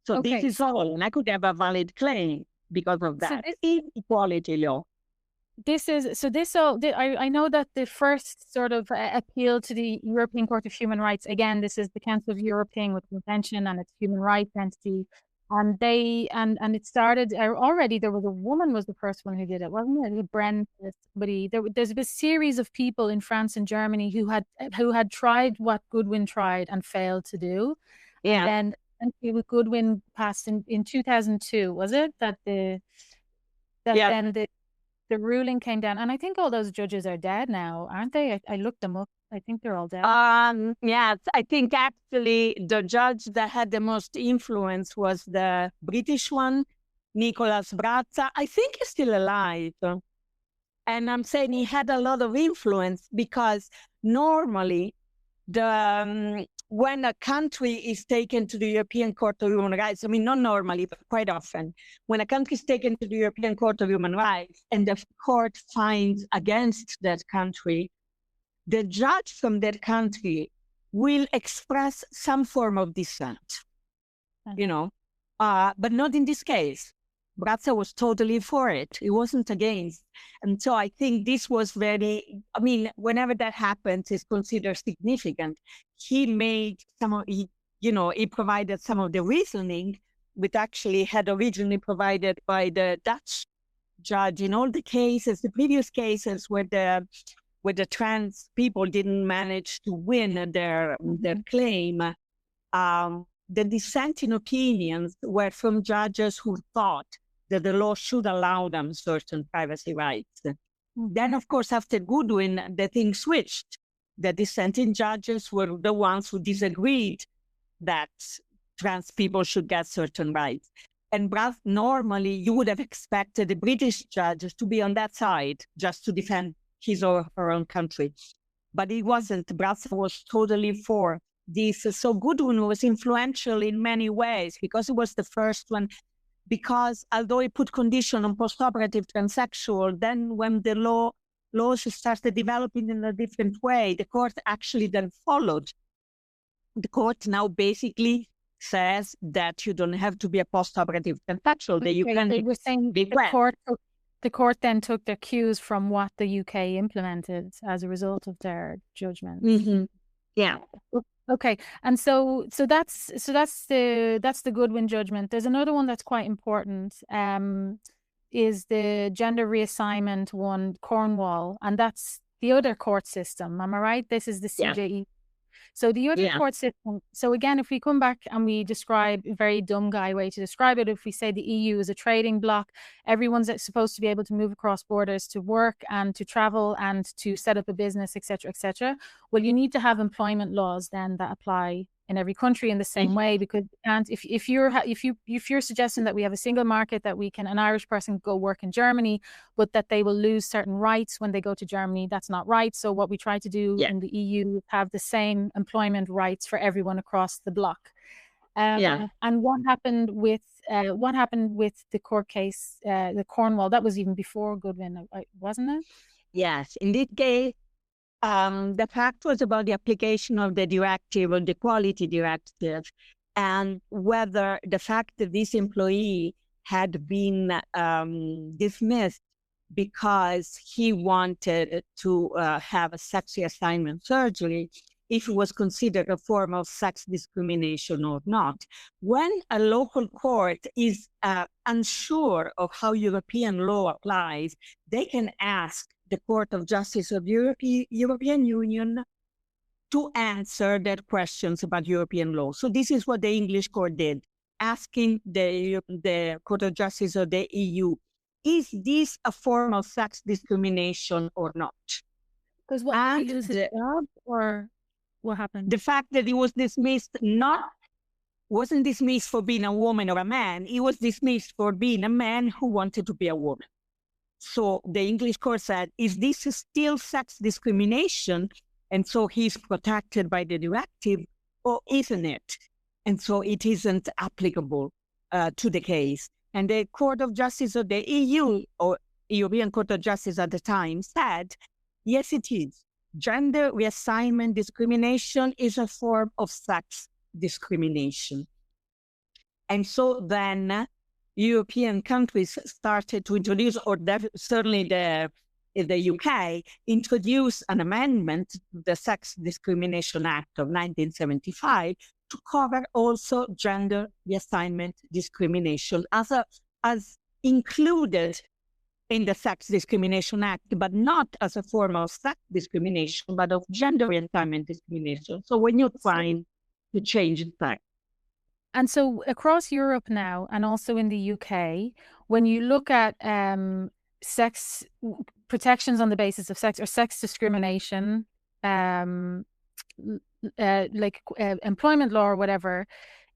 So this is all, and I could have a valid claim because of that. Equality law. I know that the first sort of appeal to the European Court of Human Rights, again, this is the Council of Europe thing with convention and its human rights entity. And it started already. There was a woman was the first one who did it, wasn't it? Bren, somebody. There's a series of people in France and Germany who had tried what Goodwin tried and failed to do. Yeah. And then Goodwin passed in 2002, was it? Then the ruling came down, and I think all those judges are dead now, aren't they? I looked them up. I think they're all dead. Yes, I think actually the judge that had the most influence was the British one, Nicholas Brazza. I think he's still alive. And I'm saying he had a lot of influence because normally when a country is taken to the European Court of Human Rights, I mean, not normally, but quite often, when a country is taken to the European Court of Human Rights and the court finds against that country, the judge from that country will express some form of dissent, but not in this case. Brazza was totally for it. He wasn't against. And so I think this was whenever that happens, it's considered significant. He provided some of the reasoning, which actually had originally provided by the Dutch judge in all the cases, the previous cases where the trans people didn't manage to win their claim. The dissenting opinions were from judges who thought that the law should allow them certain privacy rights. Then, of course, after Goodwin, the thing switched. The dissenting judges were the ones who disagreed that trans people should get certain rights. And normally, you would have expected the British judges to be on that side, just to defend his or her own country. But it wasn't. Brazza was totally for this. So Goodwin was influential in many ways because it was the first one. Because although it put condition on post-operative transsexual, then when the laws started developing in a different way, the court actually then followed. The court now basically says that you don't have to be a post-operative transsexual. That you can. They were saying the court then took their cues from what the UK implemented as a result of their judgment. Mm-hmm. Yeah. Okay, and so that's the Goodwin judgment. There's another one that's quite important. Is the gender reassignment one, Cornwall, and that's the other court system. Am I right? This is the CJE. Yeah. So the other court system. So again, if we come back and we describe a very dumb guy way to describe it, if we say the EU is a trading bloc, everyone's supposed to be able to move across borders to work and to travel and to set up a business, etc., etc. Well, you need to have employment laws then that apply in every country in the same way, because if you're suggesting that we have a single market, that an Irish person go work in Germany, but that they will lose certain rights when they go to Germany, that's not right. So what we try to do in the EU is have the same employment rights for everyone across the bloc. And what happened with the court case, the Cornwall? That was even before Goodwin, wasn't it? Yes, in this case. The fact was about the application of the directive, or the quality directive, and whether the fact that this employee had been dismissed because he wanted to have a sex reassignment surgery, if it was considered a form of sex discrimination or not. When a local court is unsure of how European law applies, they can ask the Court of Justice of European Union to answer their questions about European law. So this is what the English court did. asking the Court of Justice of the EU, is this a form of sex discrimination or not? Because what, did he lose his job or what happened? The fact that he was dismissed wasn't dismissed for being a woman or a man. He was dismissed for being a man who wanted to be a woman. So the English court said, is this still sex discrimination? And so he's protected by the directive, or isn't it? And so it isn't applicable to the case. And the Court of Justice of the EU, or European Court of Justice at the time, said, yes, it is. Gender reassignment discrimination is a form of sex discrimination. And so then European countries started to introduce, or certainly the UK, introduced an amendment to the Sex Discrimination Act of 1975 to cover also gender reassignment discrimination as included in the Sex Discrimination Act, but not as a form of sex discrimination, but of gender reassignment discrimination. So when you're trying to change that. And so across Europe now, and also in the UK, when you look at sex protections on the basis of sex or sex discrimination, employment law or whatever,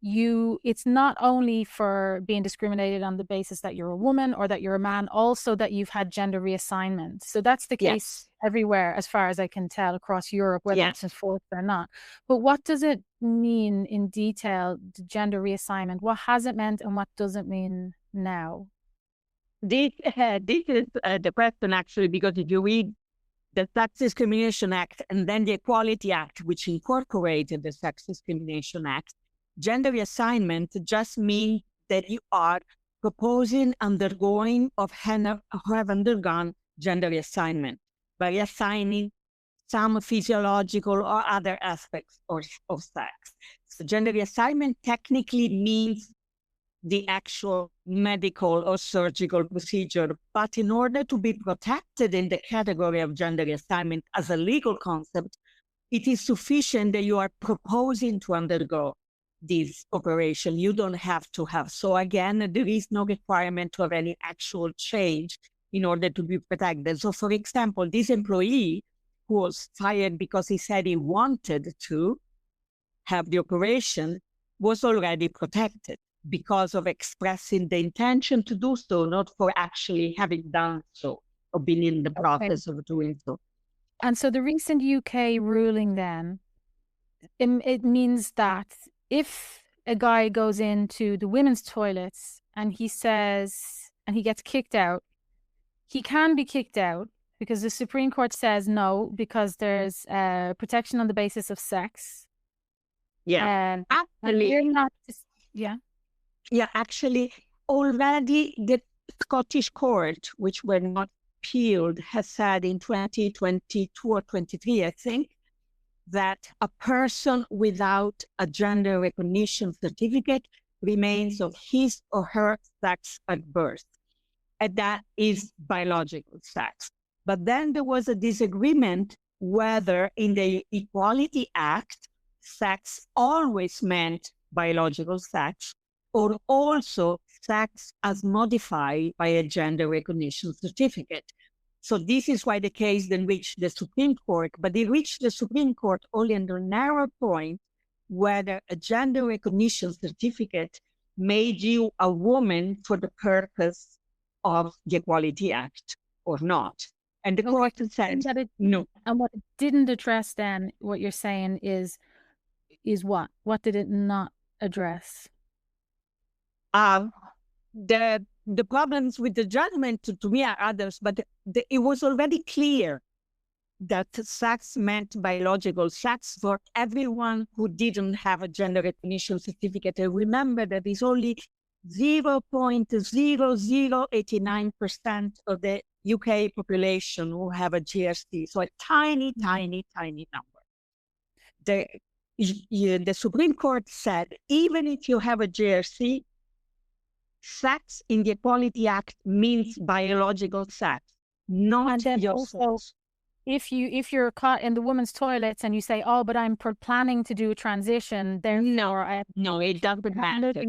it's not only for being discriminated on the basis that you're a woman or that you're a man, also that you've had gender reassignment. So that's the case everywhere, as far as I can tell, across Europe, whether it's enforced or not. But what does it mean in detail, the gender reassignment? What has it meant and what does it mean now? This is the question, actually, because if you read the Sex Discrimination Act and then the Equality Act, which incorporated the Sex Discrimination Act, gender reassignment just means that you are proposing undergoing or have undergone gender reassignment by reassigning some physiological or other aspects of sex. So gender reassignment technically means the actual medical or surgical procedure, but in order to be protected in the category of gender reassignment as a legal concept, it is sufficient that you are proposing to undergo this operation. You don't have to have. So again, there is no requirement to have any actual change in order to be protected. So for example, this employee who was fired because he said he wanted to have the operation was already protected because of expressing the intention to do so, not for actually having done so or been in the process of doing so. And so the recent UK ruling then, it means that if a guy goes into the women's toilets and he gets kicked out, he can be kicked out because the Supreme Court says no, because there's protection on the basis of sex. Yeah. Actually, already the Scottish court, which were not appealed, has said in 2022 or 23, I think, that a person without a gender recognition certificate remains of his or her sex at birth. And that is biological sex. But then there was a disagreement whether in the Equality Act, sex always meant biological sex, or also sex as modified by a gender recognition certificate. So this is why the case then reached the Supreme Court, but it reached the Supreme Court only on the narrow point whether a gender recognition certificate made you a woman for the purpose of the Equality Act or not. And the court said no. And what it didn't address then, what you're saying is what? What did it not address? The problems with the judgment to me are others, but it was already clear that sex meant biological sex for everyone who didn't have a gender recognition certificate. And remember that it's only 0.0089% of the UK population who have a GRC, so a tiny, tiny, tiny number. The Supreme Court said, even if you have a GRC, sex in the Equality Act means biological sex, not your sex. If you're caught in the women's toilets and you say, "Oh, but I'm planning to do a transition," no, it doesn't matter.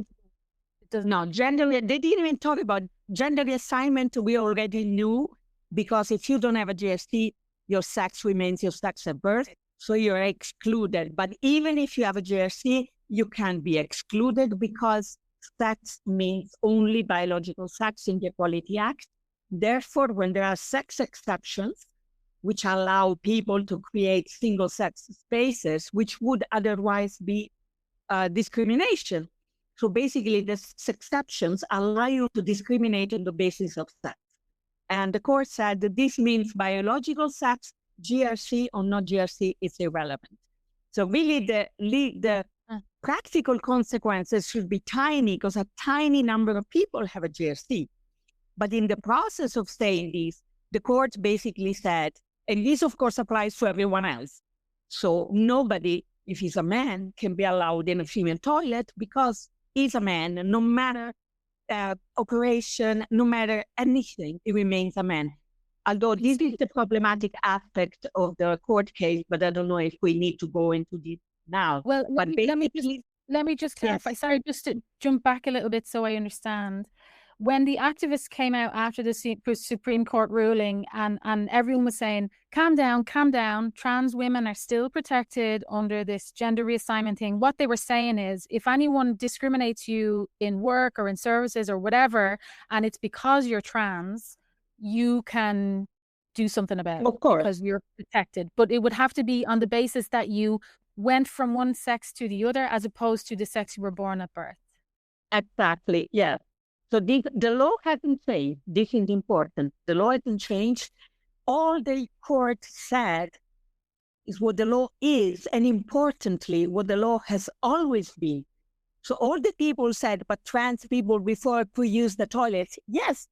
No, gender, they didn't even talk about gender reassignment. We already knew, because if you don't have a GST, your sex remains your sex at birth, so you're excluded. But even if you have a GST, you can be excluded because sex means only biological sex in the Equality Act. Therefore, when there are sex exceptions, which allow people to create single-sex spaces, which would otherwise be discrimination. So basically, the exceptions allow you to discriminate on the basis of sex. And the court said that this means biological sex, GRC or not GRC, is irrelevant. So really, the practical consequences should be tiny because a tiny number of people have a GRC. But in the process of saying this, the court basically said, and this, of course, applies to everyone else. So nobody, if he's a man, can be allowed in a female toilet because he's a man, no matter operation, no matter anything, he remains a man. Although this is the problematic aspect of the court case, but I don't know if we need to go into this now. Well, but let me just clarify. Yes. Sorry, just to jump back a little bit so I understand. When the activists came out after the Supreme Court ruling and everyone was saying, calm down, trans women are still protected under this gender reassignment thing, what they were saying is, if anyone discriminates you in work or in services or whatever, and it's because you're trans, you can do something about it because you're protected. But it would have to be on the basis that you went from one sex to the other as opposed to the sex you were born at birth. Exactly, yeah. So the law hasn't changed. This is important. The law hasn't changed. All the court said is what the law is, and importantly, what the law has always been. So all the people said, but trans people before could use the toilets. Yes,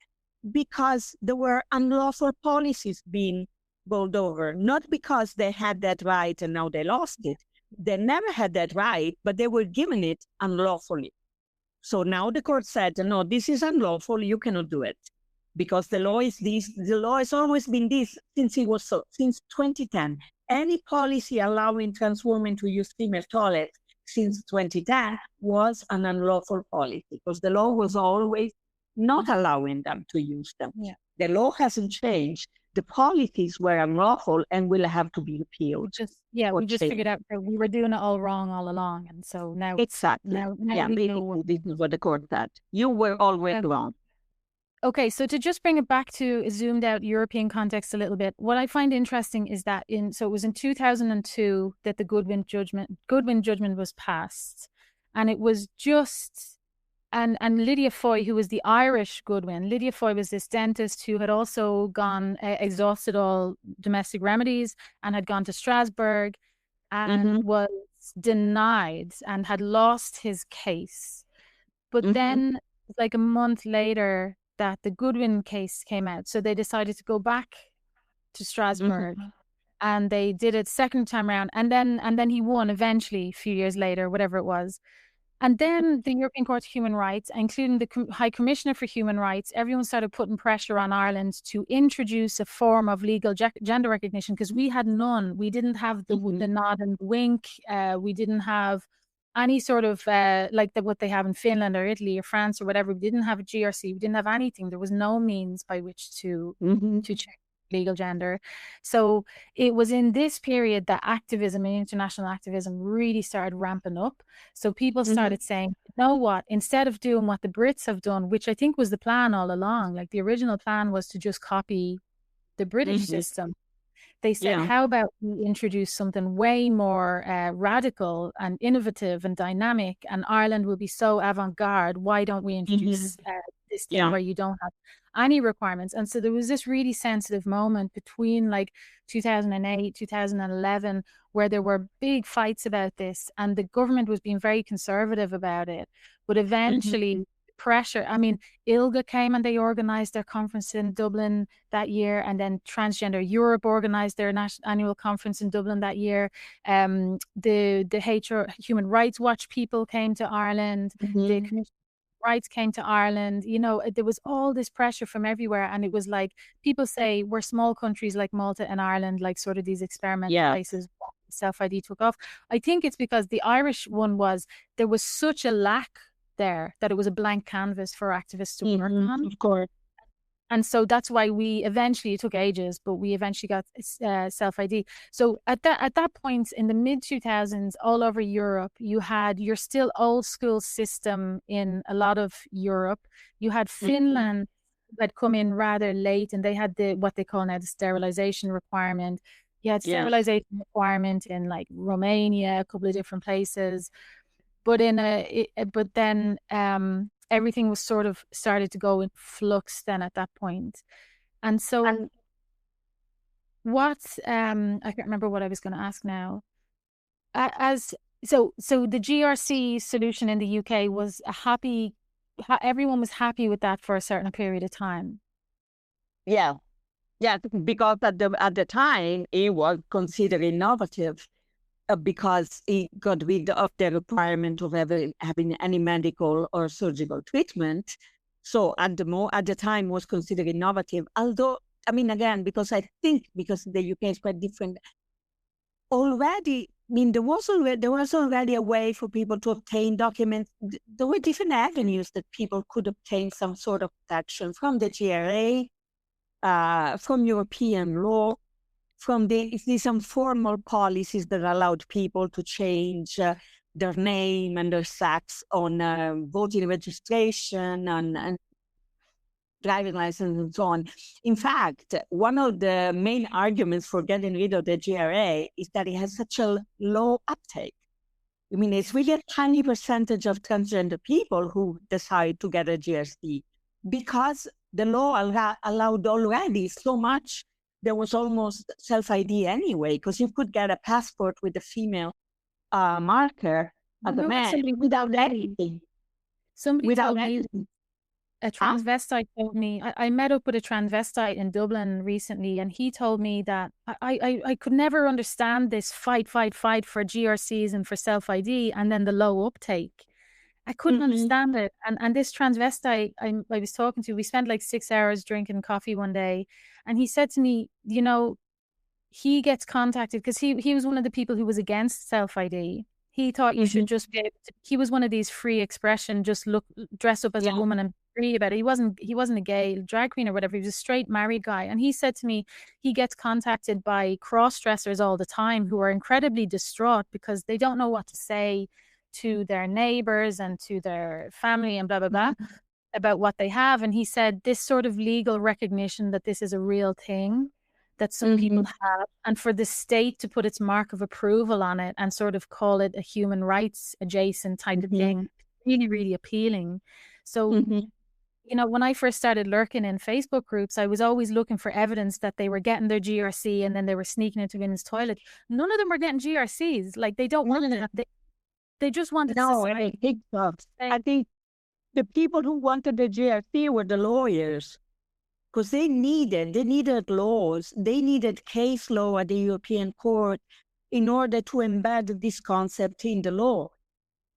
because there were unlawful policies being rolled over, not because they had that right and now they lost it. They never had that right, but they were given it unlawfully. So now the court said, no, this is unlawful, you cannot do it. Because the law is this, the law has always been this since 2010. Any policy allowing trans women to use female toilets since 2010 was an unlawful policy because the law was always not allowing them to use them. Yeah. The law hasn't changed. The policies were unlawful and will have to be repealed. We just figured out that we were doing it all wrong all along. And so now... Exactly. Now this is what the court said. You were always wrong. Okay, so to just bring it back to a zoomed out European context a little bit, what I find interesting is that it was in 2002 that the Goodwin judgment was passed. And it was just... And Lydia Foy, who was the Irish Goodwin, Lydia Foy was this dentist who had also gone, exhausted all domestic remedies and had gone to Strasbourg and was denied and had lost his case. But then, like a month later, that the Goodwin case came out. So they decided to go back to Strasbourg and they did it second time around. And then he won eventually, a few years later, whatever it was. And then the European Court of Human Rights, including the High Commissioner for Human Rights, everyone started putting pressure on Ireland to introduce a form of legal gender recognition because we had none. We didn't have the nod and wink. We didn't have any sort of what they have in Finland or Italy or France or whatever. We didn't have a GRC. We didn't have anything. There was no means by which to check legal gender. So it was in this period that activism and international activism really started ramping up. So people started saying, you know what, instead of doing what the Brits have done, which I think was the plan all along, like the original plan was to just copy the British system. They said, how about we introduce something way more radical and innovative and dynamic, and Ireland will be so avant-garde. Why don't we introduce this thing where you don't have any requirements? And so there was this really sensitive moment between like 2008, 2011, where there were big fights about this, and the government was being very conservative about it. But eventually, pressure. I mean, ILGA came and they organized their conference in Dublin that year, and then Transgender Europe organized their annual conference in Dublin that year. The Human Rights Watch people came to Ireland. The Commission Rights came to Ireland. You know, there was all this pressure from everywhere, and it was like, people say we're small countries like Malta and Ireland, like sort of these experimental places. Self-ID took off. I think it's because the Irish one was, there was such a lack there, that it was a blank canvas for activists to work on. Of course. And so that's why we eventually, it took ages, but we eventually got self-ID. So at that point in the mid 2000s, all over Europe, you had your still old school system in a lot of Europe. You had Finland that come in rather late, and they had what they call now the sterilization requirement. You had sterilization requirement in like Romania, a couple of different places. But then everything was sort of started to go in flux then at that point. And so what I can't remember what I was going to ask now. So the GRC solution in the UK was everyone was happy with that for a certain period of time. Yeah, because at the time it was considered innovative. Because it got rid of the requirement of having any medical or surgical treatment. So at the time was considered innovative. Although, I mean, again, because I think because the UK is quite different, already, I mean, there was already a way for people to obtain documents. There were different avenues that people could obtain some sort of protection from the GRA, from European law, from some formal policies that allowed people to change their name and their sex on voting registration and driving license and so on. In fact, one of the main arguments for getting rid of the GRA is that it has such a low uptake. I mean, it's really a tiny percentage of transgender people who decide to get a GRC because the law allowed already so much. There was almost self-ID anyway, because you could get a passport with a female marker as a man without anything. Somebody told me, a transvestite told me, I met up with a transvestite in Dublin recently, and he told me that I could never understand this fight for GRCs and for self-ID, and then the low uptake. I couldn't understand it. And this transvestite I was talking to, we spent like 6 hours drinking coffee one day. And he said to me, you know, he gets contacted because he was one of the people who was against self-ID. He thought you should just be able to, he was one of these free expression, just dress up as a woman and free about it. He wasn't a gay drag queen or whatever. He was a straight married guy. And he said to me, he gets contacted by cross-dressers all the time who are incredibly distraught because they don't know what to say to their neighbors and to their family and blah, blah, blah about what they have. And he said this sort of legal recognition that this is a real thing that some people have, and for the state to put its mark of approval on it and sort of call it a human rights adjacent type of thing, really, really appealing. So, you know, when I first started lurking in Facebook groups, I was always looking for evidence that they were getting their GRC and then they were sneaking into women's toilet. None of them were getting GRCs. Like, they don't want it. They just wanted I think the people who wanted the GRC were the lawyers, because they needed laws. They needed case law at the European Court in order to embed this concept in the law.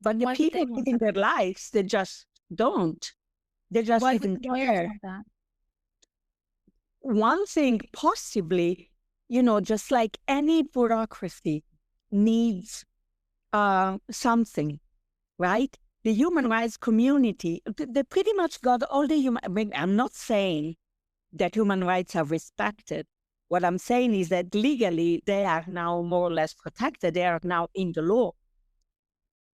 But the people living their lives, they just don't. They just didn't care. One thing, possibly, you know, just like any bureaucracy needs something, right? The human rights community, they pretty much got all the human, I mean, I'm not saying that human rights are respected. What I'm saying is that legally they are now more or less protected. They are now in the law.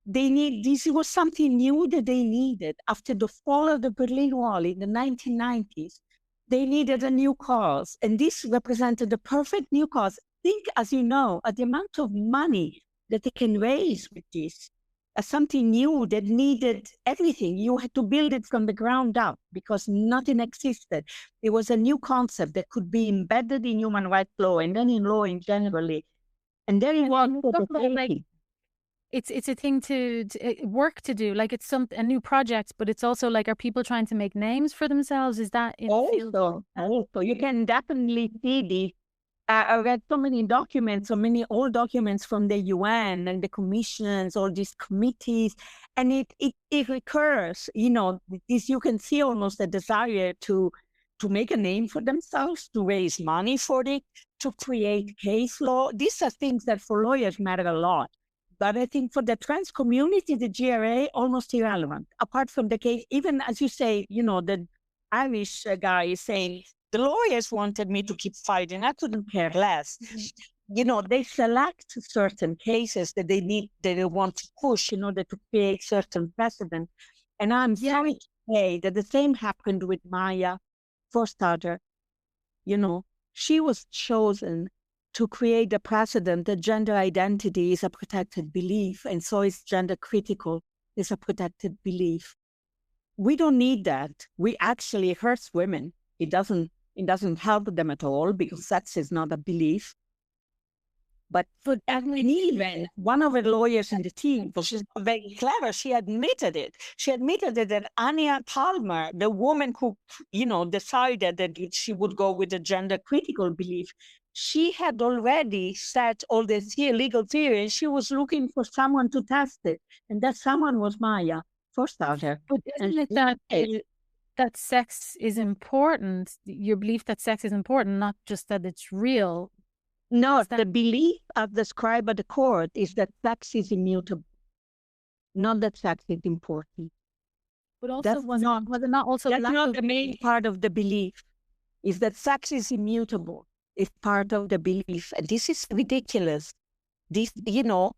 This was something new that they needed. After the fall of the Berlin Wall in the 1990s, they needed a new cause. And this represented the perfect new cause. Think, as you know, at the amount of money that they can raise with this. As something new that needed everything. You had to build it from the ground up because nothing existed. It was a new concept that could be embedded in human rights law and then in law in generally. And there it was. It's a thing to work to do. Like it's a new project, but it's also like, are people trying to make names for themselves? Is that also you can definitely see the. I read so many documents, so many old documents from the UN and the commissions, all these committees, and it recurs. You know, this you can see almost a desire to make a name for themselves, to raise money for it, to create case law. These are things that for lawyers matter a lot. But I think for the trans community, the GRA almost irrelevant. Apart from the case, even as you say, the Irish guy is saying, the lawyers wanted me to keep fighting. I couldn't care less. They select certain cases that they want to push in order to create certain precedent. And I'm sorry to say that the same happened with Maya Forstater. She was chosen to create a precedent that gender identity is a protected belief, and so is gender critical is a protected belief. We don't need that. We actually hurt women. It doesn't help them at all because sex is not a belief. But even one of the lawyers in the team, she's very clever, she admitted it. She admitted that Anya Palmer, the woman who, decided that she would go with a gender critical belief, she had already set all the legal theory, and she was looking for someone to test it. And that someone was Maya Forstater. But isn't it that sex is important, your belief that sex is important, not just that it's real? No, the belief as described by the court is that sex is immutable, not that sex is important. But also, was it not also that's not the main part of the belief, is that sex is immutable. It's part of the belief. And this is ridiculous. This,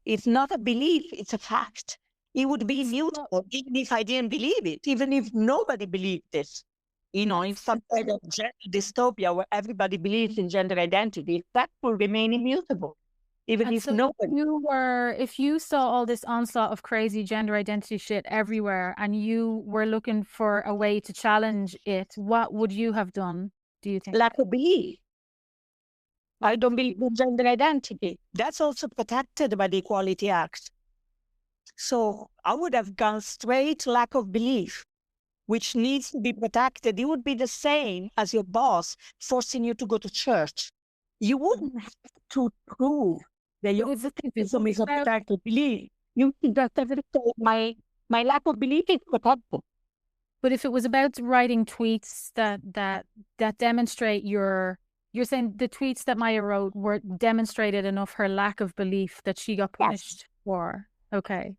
it's not a belief, it's a fact. It would be immutable even if I didn't believe it, even if nobody believed this. In some kind of gender dystopia where everybody believes in gender identity, that will remain immutable, even if nobody. If you saw all this onslaught of crazy gender identity shit everywhere, and you were looking for a way to challenge it, what would you have done? Do you think? Lack of belief. I don't believe in gender identity. That's also protected by the Equality Act. So I would have gone straight lack of belief, which needs to be protected. It would be the same as your boss forcing you to go to church. You wouldn't have to prove that your activism is a protected belief. You just have to say, my lack of belief is protected. But if it was about writing tweets that demonstrate you're saying the tweets that Maya wrote were demonstrated enough her lack of belief that she got punished for. Okay.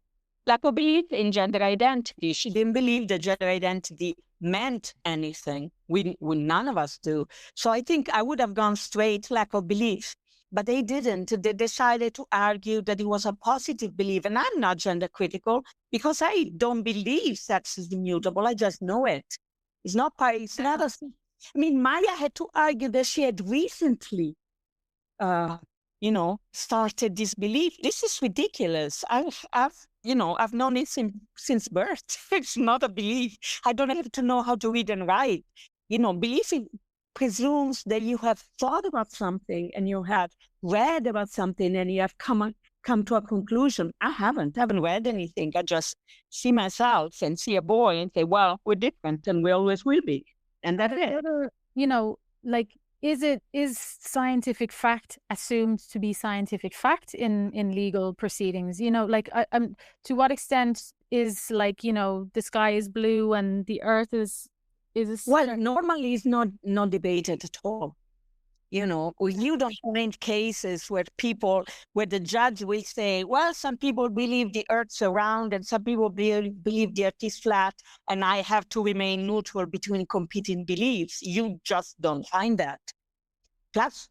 Lack of belief in gender identity. She didn't believe that gender identity meant anything. We none of us do. So I think I would have gone straight lack of belief, but they didn't. They decided to argue that it was a positive belief. And I'm not gender critical because I don't believe sex is immutable. I just know it. It's not Maya had to argue that she had recently started this belief. This is ridiculous. I've known it since birth. It's not a belief. I don't have to know how to read and write. Belief presumes that you have thought about something and you have read about something and you have come to a conclusion. I haven't read anything. I just see myself and see a boy and say, well, we're different and we always will be. And that's it. Is scientific fact assumed to be scientific fact in legal proceedings? To what extent is the sky is blue and the earth is well, normally it's not debated at all. You don't find cases where the judge will say, well, some people believe the earth's round and some people believe the earth is flat, and I have to remain neutral between competing beliefs. You just don't find that. Plus,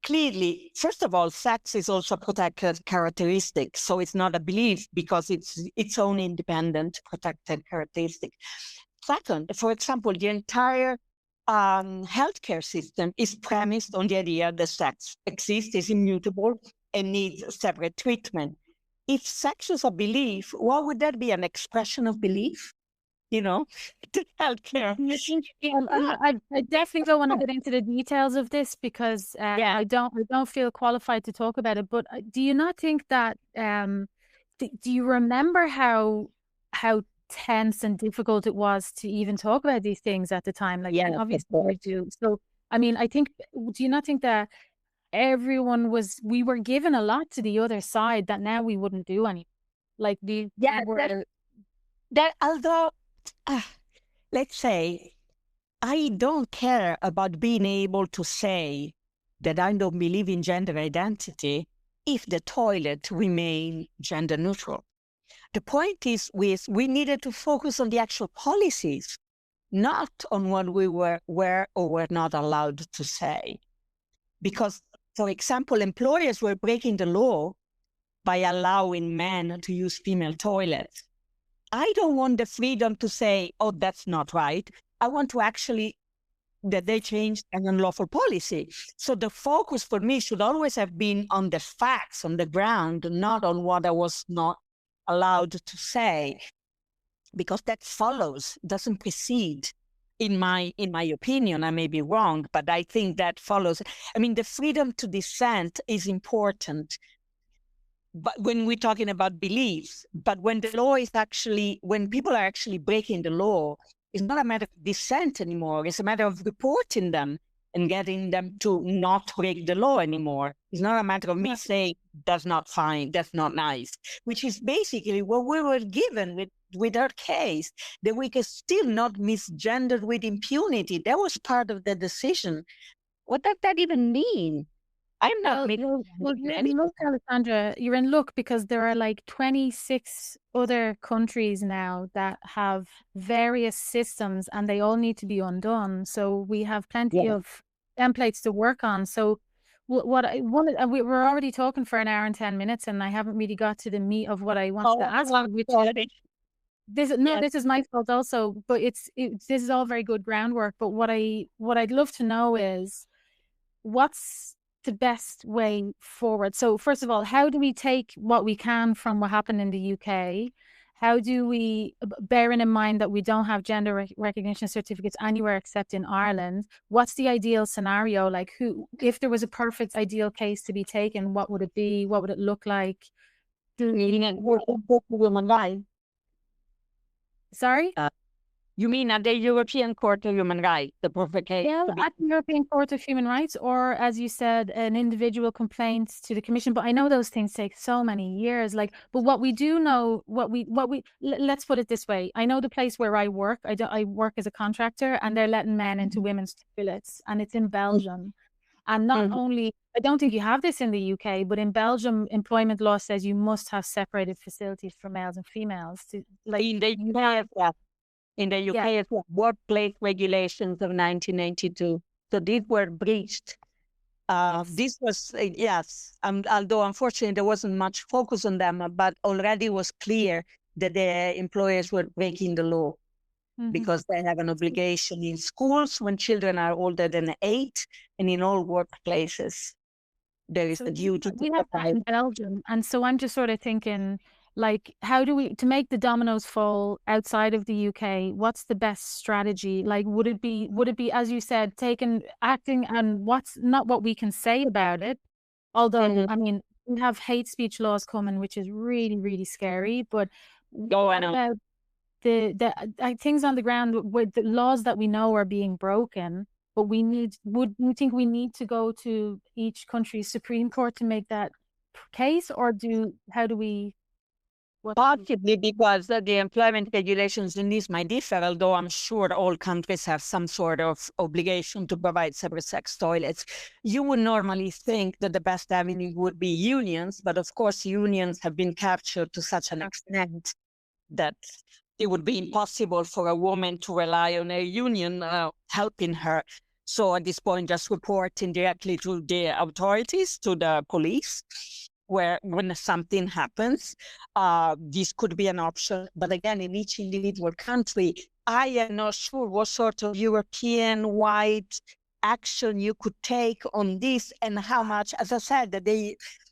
clearly, first of all, sex is also a protected characteristic. So it's not a belief because it's its own independent protected characteristic. Second, for example, the entire healthcare system is premised on the idea that sex exists, is immutable, and needs separate treatment. If sex is a belief, why would that be an expression of belief? Healthcare. I definitely don't want to get into the details of this because I don't feel qualified to talk about it. But do you not think that? Do you remember how tense and difficult it was to even talk about these things at the time? Obviously we do. So I think, do you not think that we were given a lot to the other side that now we wouldn't do any? Although let's say I don't care about being able to say that I don't believe in gender identity if the toilet remain gender neutral. The point is we needed to focus on the actual policies, not on what we were or were not allowed to say. Because, for example, employers were breaking the law by allowing men to use female toilets. I don't want the freedom to say, oh, that's not right. I want to actually that they changed an unlawful policy. So the focus for me should always have been on the facts, on the ground, not on what I was not allowed to say, because that follows, doesn't precede. In my opinion, I may be wrong, but I think that follows. I mean, the freedom to dissent is important, but when we're talking about beliefs, but when the law is actually, when people are actually breaking the law, it's not a matter of dissent anymore. It's a matter of reporting them and getting them to not break the law anymore. It's not a matter of me saying, that's not fine, that's not nice, which is basically what we were given with our case, that we can still not misgender with impunity. That was part of the decision. What does that even mean? I'm not making you're in luck, Alessandra. You're in luck because there are like 26 other countries now that have various systems and they all need to be undone. So we have plenty of templates to work on. So what I wanted, we're already talking for an hour and 10 minutes and I haven't really got to the meat of what I want to ask. This is my fault also, but this is all very good groundwork. But what I'd love to know is what's the best way forward? So first of all, how do we take what we can from what happened in the UK? How do we, bearing in mind that we don't have gender recognition certificates anywhere except in Ireland, what's the ideal scenario? Like if there was a perfect ideal case to be taken, what would it be? What would it look like? Women rights. Sorry? You mean at the European Court of Human Rights, the perfect case? Yeah, at the European Court of Human Rights, or as you said, an individual complaint to the Commission. But I know those things take so many years. But what we do know, let's put it this way. I know the place where I work. I work as a contractor, and they're letting men into women's toilets, and it's in Belgium. And not only, I don't think you have this in the UK, but in Belgium, employment law says you must have separated facilities for males and females. In the UK, in the UK, it's workplace regulations of 1992. So these were breached. This was, although unfortunately there wasn't much focus on them, but already was clear that the employers were breaking the law because they have an obligation in schools when children are older than 8 and in all workplaces. There is a duty we have that in Belgium. And so I'm just sort of thinking, like, how do we, to make the dominoes fall outside of the UK, what's the best strategy? Like, would it be, as you said, acting on what's not what we can say about it? Although, I mean, we have hate speech laws coming, which is really, really scary. But I know. About the things on the ground with the laws that we know are being broken, but would you think we need to go to each country's Supreme Court to make that case, or how do we? Possibly because the employment regulations in this might differ, although I'm sure all countries have some sort of obligation to provide separate-sex toilets. You would normally think that the best avenue would be unions, but of course unions have been captured to such an extent that it would be impossible for a woman to rely on a union helping her. So at this point, just reporting directly to the authorities, to the police, when something happens, this could be an option. But again, in each individual country, I am not sure what sort of European-wide action you could take on this and how much. As I said,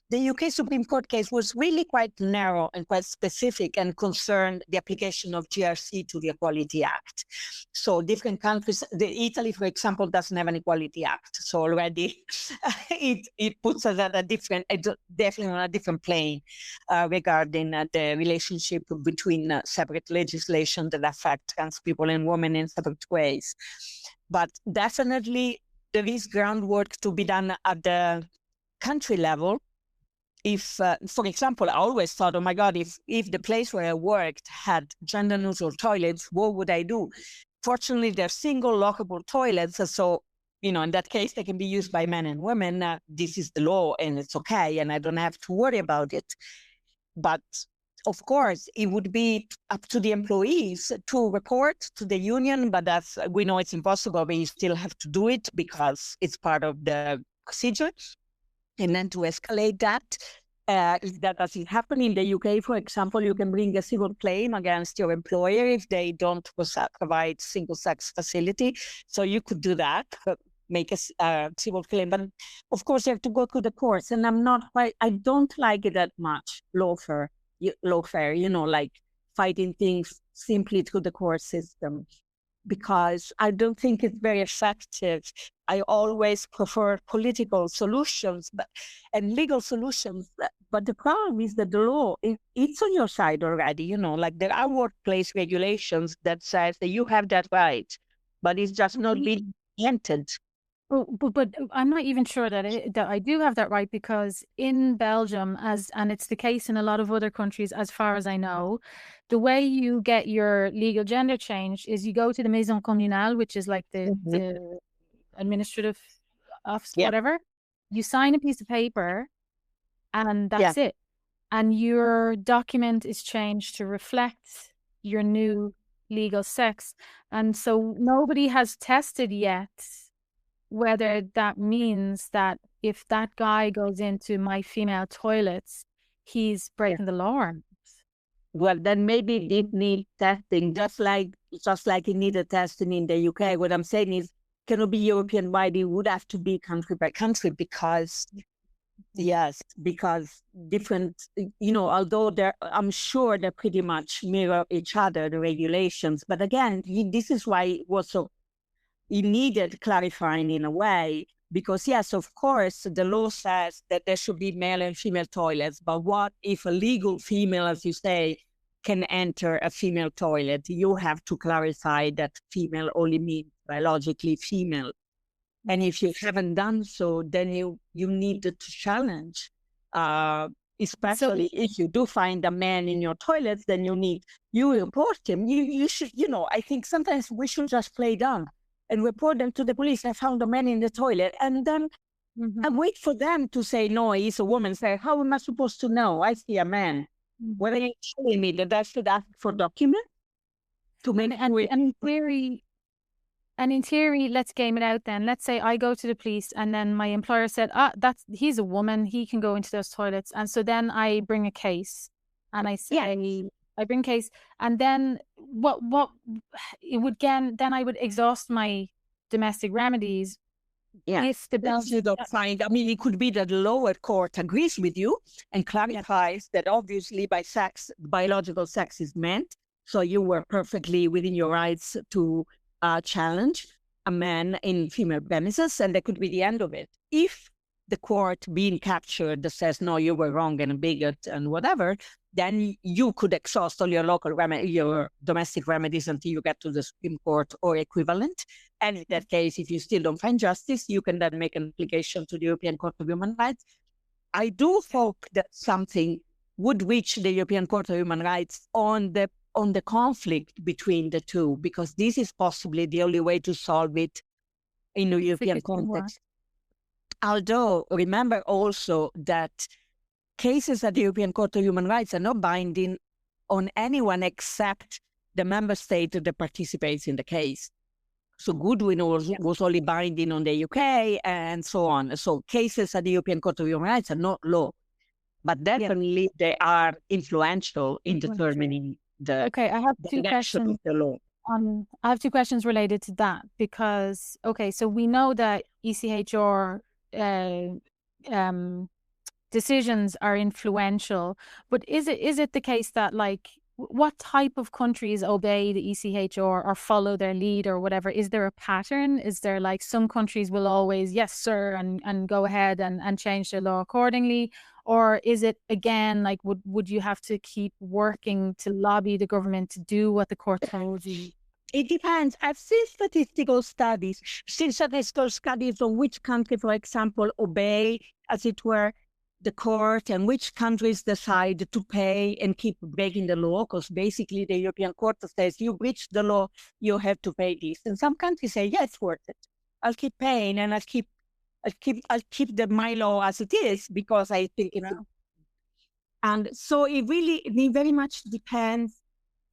the UK Supreme Court case was really quite narrow and quite specific and concerned the application of GRC to the Equality Act. So different countries, Italy, for example, doesn't have an Equality Act. So already it puts us at definitely on a different plane regarding the relationship between separate legislation that affect trans people and women in separate ways. But definitely there is groundwork to be done at the country level. If, for example, I always thought, oh my God, if the place where I worked had gender-neutral toilets, what would I do? Fortunately, they're single lockable toilets, so in that case, they can be used by men and women. This is the law and it's okay. And I don't have to worry about it. But of course, it would be up to the employees to report to the union, but we know it's impossible, but you still have to do it because it's part of the procedure. And then to escalate that, if that doesn't happen in the UK, for example, you can bring a civil claim against your employer if they don't provide single-sex facility. So you could do that, make a civil claim. But of course, you have to go to the courts. And I don't like it that much, lawfare, like fighting things simply through the court system, because I don't think it's very effective. I always prefer political solutions and legal solutions. But the problem is that the law, it's on your side already. Like there are workplace regulations that says that you have that right, but it's just not being implemented. But I'm not even sure that I do have that right, because in Belgium, and it's the case in a lot of other countries, as far as I know, the way you get your legal gender change is you go to the Maison Communale, which is like the administrative office, whatever. You sign a piece of paper, and that's it. And your document is changed to reflect your new legal sex. And so nobody has tested yet whether that means that if that guy goes into my female toilets, he's breaking the law. Well, then maybe it need testing, just like it needed testing in the UK. What I'm saying is, cannot be European wide. It would have to be country by country because different, although I'm sure they pretty much mirror each other, the regulations. But again, this is why it was so. It needed clarifying in a way, because yes, of course, the law says that there should be male and female toilets, but what if a legal female, as you say, can enter a female toilet? You have to clarify that female only means biologically female. And if you haven't done so, then you need to challenge, especially if you do find a man in your toilets, then you report him. You should, I think sometimes we should just play dumb and report them to the police. I found a man in the toilet, and then and wait for them to say, no, he's a woman. Say, how am I supposed to know? I see a man. What are you telling me, that I should ask for documents to make And in theory, let's game it out then. Let's say I go to the police and then my employer said, he's a woman, he can go into those toilets. And so then I bring a case and I say, I bring case, and then what it would then I would exhaust my domestic remedies. If the Belgian find, it could be that the lower court agrees with you and clarifies that obviously biological sex is meant. So you were perfectly within your rights to challenge a man in female premises, and that could be the end of it. If the court being captured that says, no, you were wrong and a bigot and whatever, then you could exhaust all your domestic remedies until you get to the Supreme Court or equivalent. And in that case, if you still don't find justice, you can then make an application to the European Court of Human Rights. I do hope that something would reach the European Court of Human Rights on the conflict between the two, because this is possibly the only way to solve it in the European context. Although, remember also that cases at the European Court of Human Rights are not binding on anyone except the member state that participates in the case. So Goodwin was only binding on the UK and so on. So cases at the European Court of Human Rights are not law, but definitely they are influential in determining the I have two questions of the law. I have two questions related to that, because so we know that ECHR decisions are influential, but is it the case that, like, what type of countries obey the ECHR or follow their lead or whatever? Is there a pattern? Is there, like, some countries will always yes sir and go ahead and change their law accordingly? Or is it, again, like, would you have to keep working to lobby the government to do what the court tells you? It depends. I've seen statistical studies on which country, for example, obey, as it were, the court, and which countries decide to pay and keep breaking the law, because basically the European Court says you breach the law, you have to pay this. And some countries say, yes, it's worth it. I'll keep paying, and I'll keep my law as it is because I think it's. And so it very much depends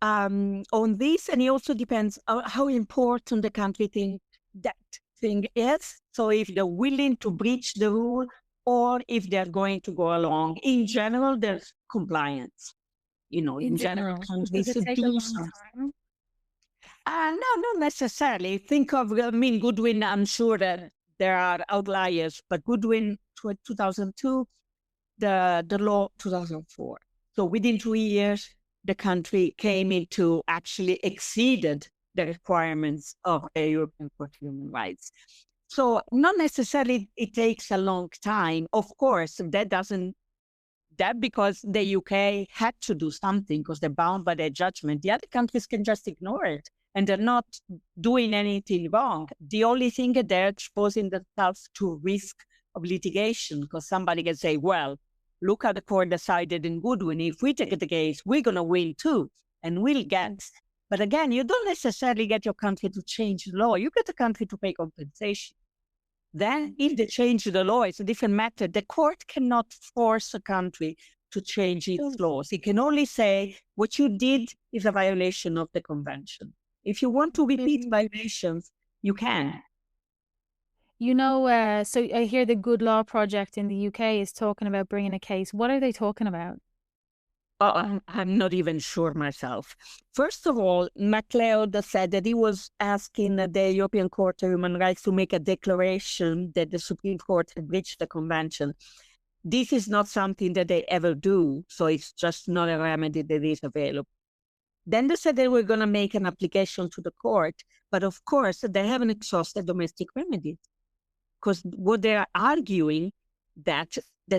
on this, and it also depends on how important the country think that thing is. So if they're willing to breach the rule, or if they're going to go along. In general, there's compliance. In general, countries does it take a do long time? no, not necessarily. Think of, Goodwin, I'm sure that there are outliers, but Goodwin 2002, the law 2004. So within 2 years, the country came into actually exceeded the requirements of the European Court of Human Rights. So not necessarily it takes a long time. Of course, that because the UK had to do something because they're bound by their judgment. The other countries can just ignore it, and they're not doing anything wrong. The only thing that they're exposing themselves to risk of litigation, because somebody can say, well, look how the court decided in Goodwin. If we take the case, we're going to win too, and we'll get. But again, you don't necessarily get your country to change the law. You get the country to pay compensation. Then, if they change the law, it's a different matter. The court cannot force a country to change its laws. It can only say what you did is a violation of the convention. If you want to repeat violations, you can. So I hear the Good Law Project in the UK is talking about bringing a case. What are they talking about? I'm not even sure myself. First of all, MacLeod said that he was asking the European Court of Human Rights to make a declaration that the Supreme Court had breached the convention. This is not something that they ever do, so it's just not a remedy that is available. Then they said they were going to make an application to the court, but of course, they haven't exhausted domestic remedies. Because what they're arguing that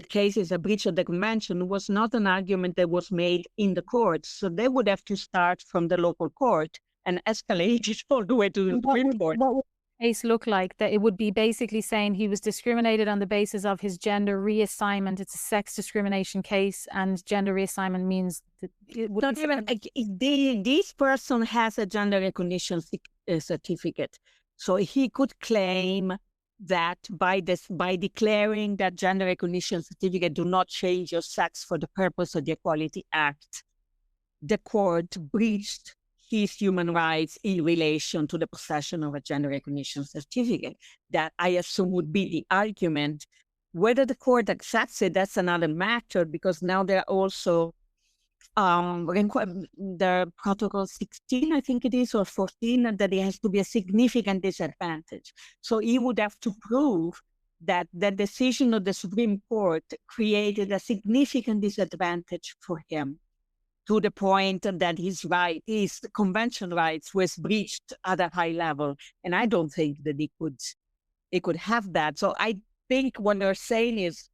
case is a breach of the convention was not an argument that was made in the court. So they would have to start from the local court and escalate it all the way to the Supreme Court. What would the case look like? That it would be basically saying he was discriminated on the basis of his gender reassignment. It's a sex discrimination case, and gender reassignment means that it would not even this person has a gender recognition certificate. So he could claim that by declaring that gender recognition certificate do not change your sex for the purpose of the Equality Act, the court breached his human rights in relation to the possession of a gender recognition certificate. That, I assume, would be the argument. Whether the court accepts it, that's another matter, because now there are also the Protocol 16, I think it is, or 14, that it has to be a significant disadvantage. So he would have to prove that the decision of the Supreme Court created a significant disadvantage for him, to the point that his convention rights was breached at a high level. And I don't think that he could have that. So I think what they're saying is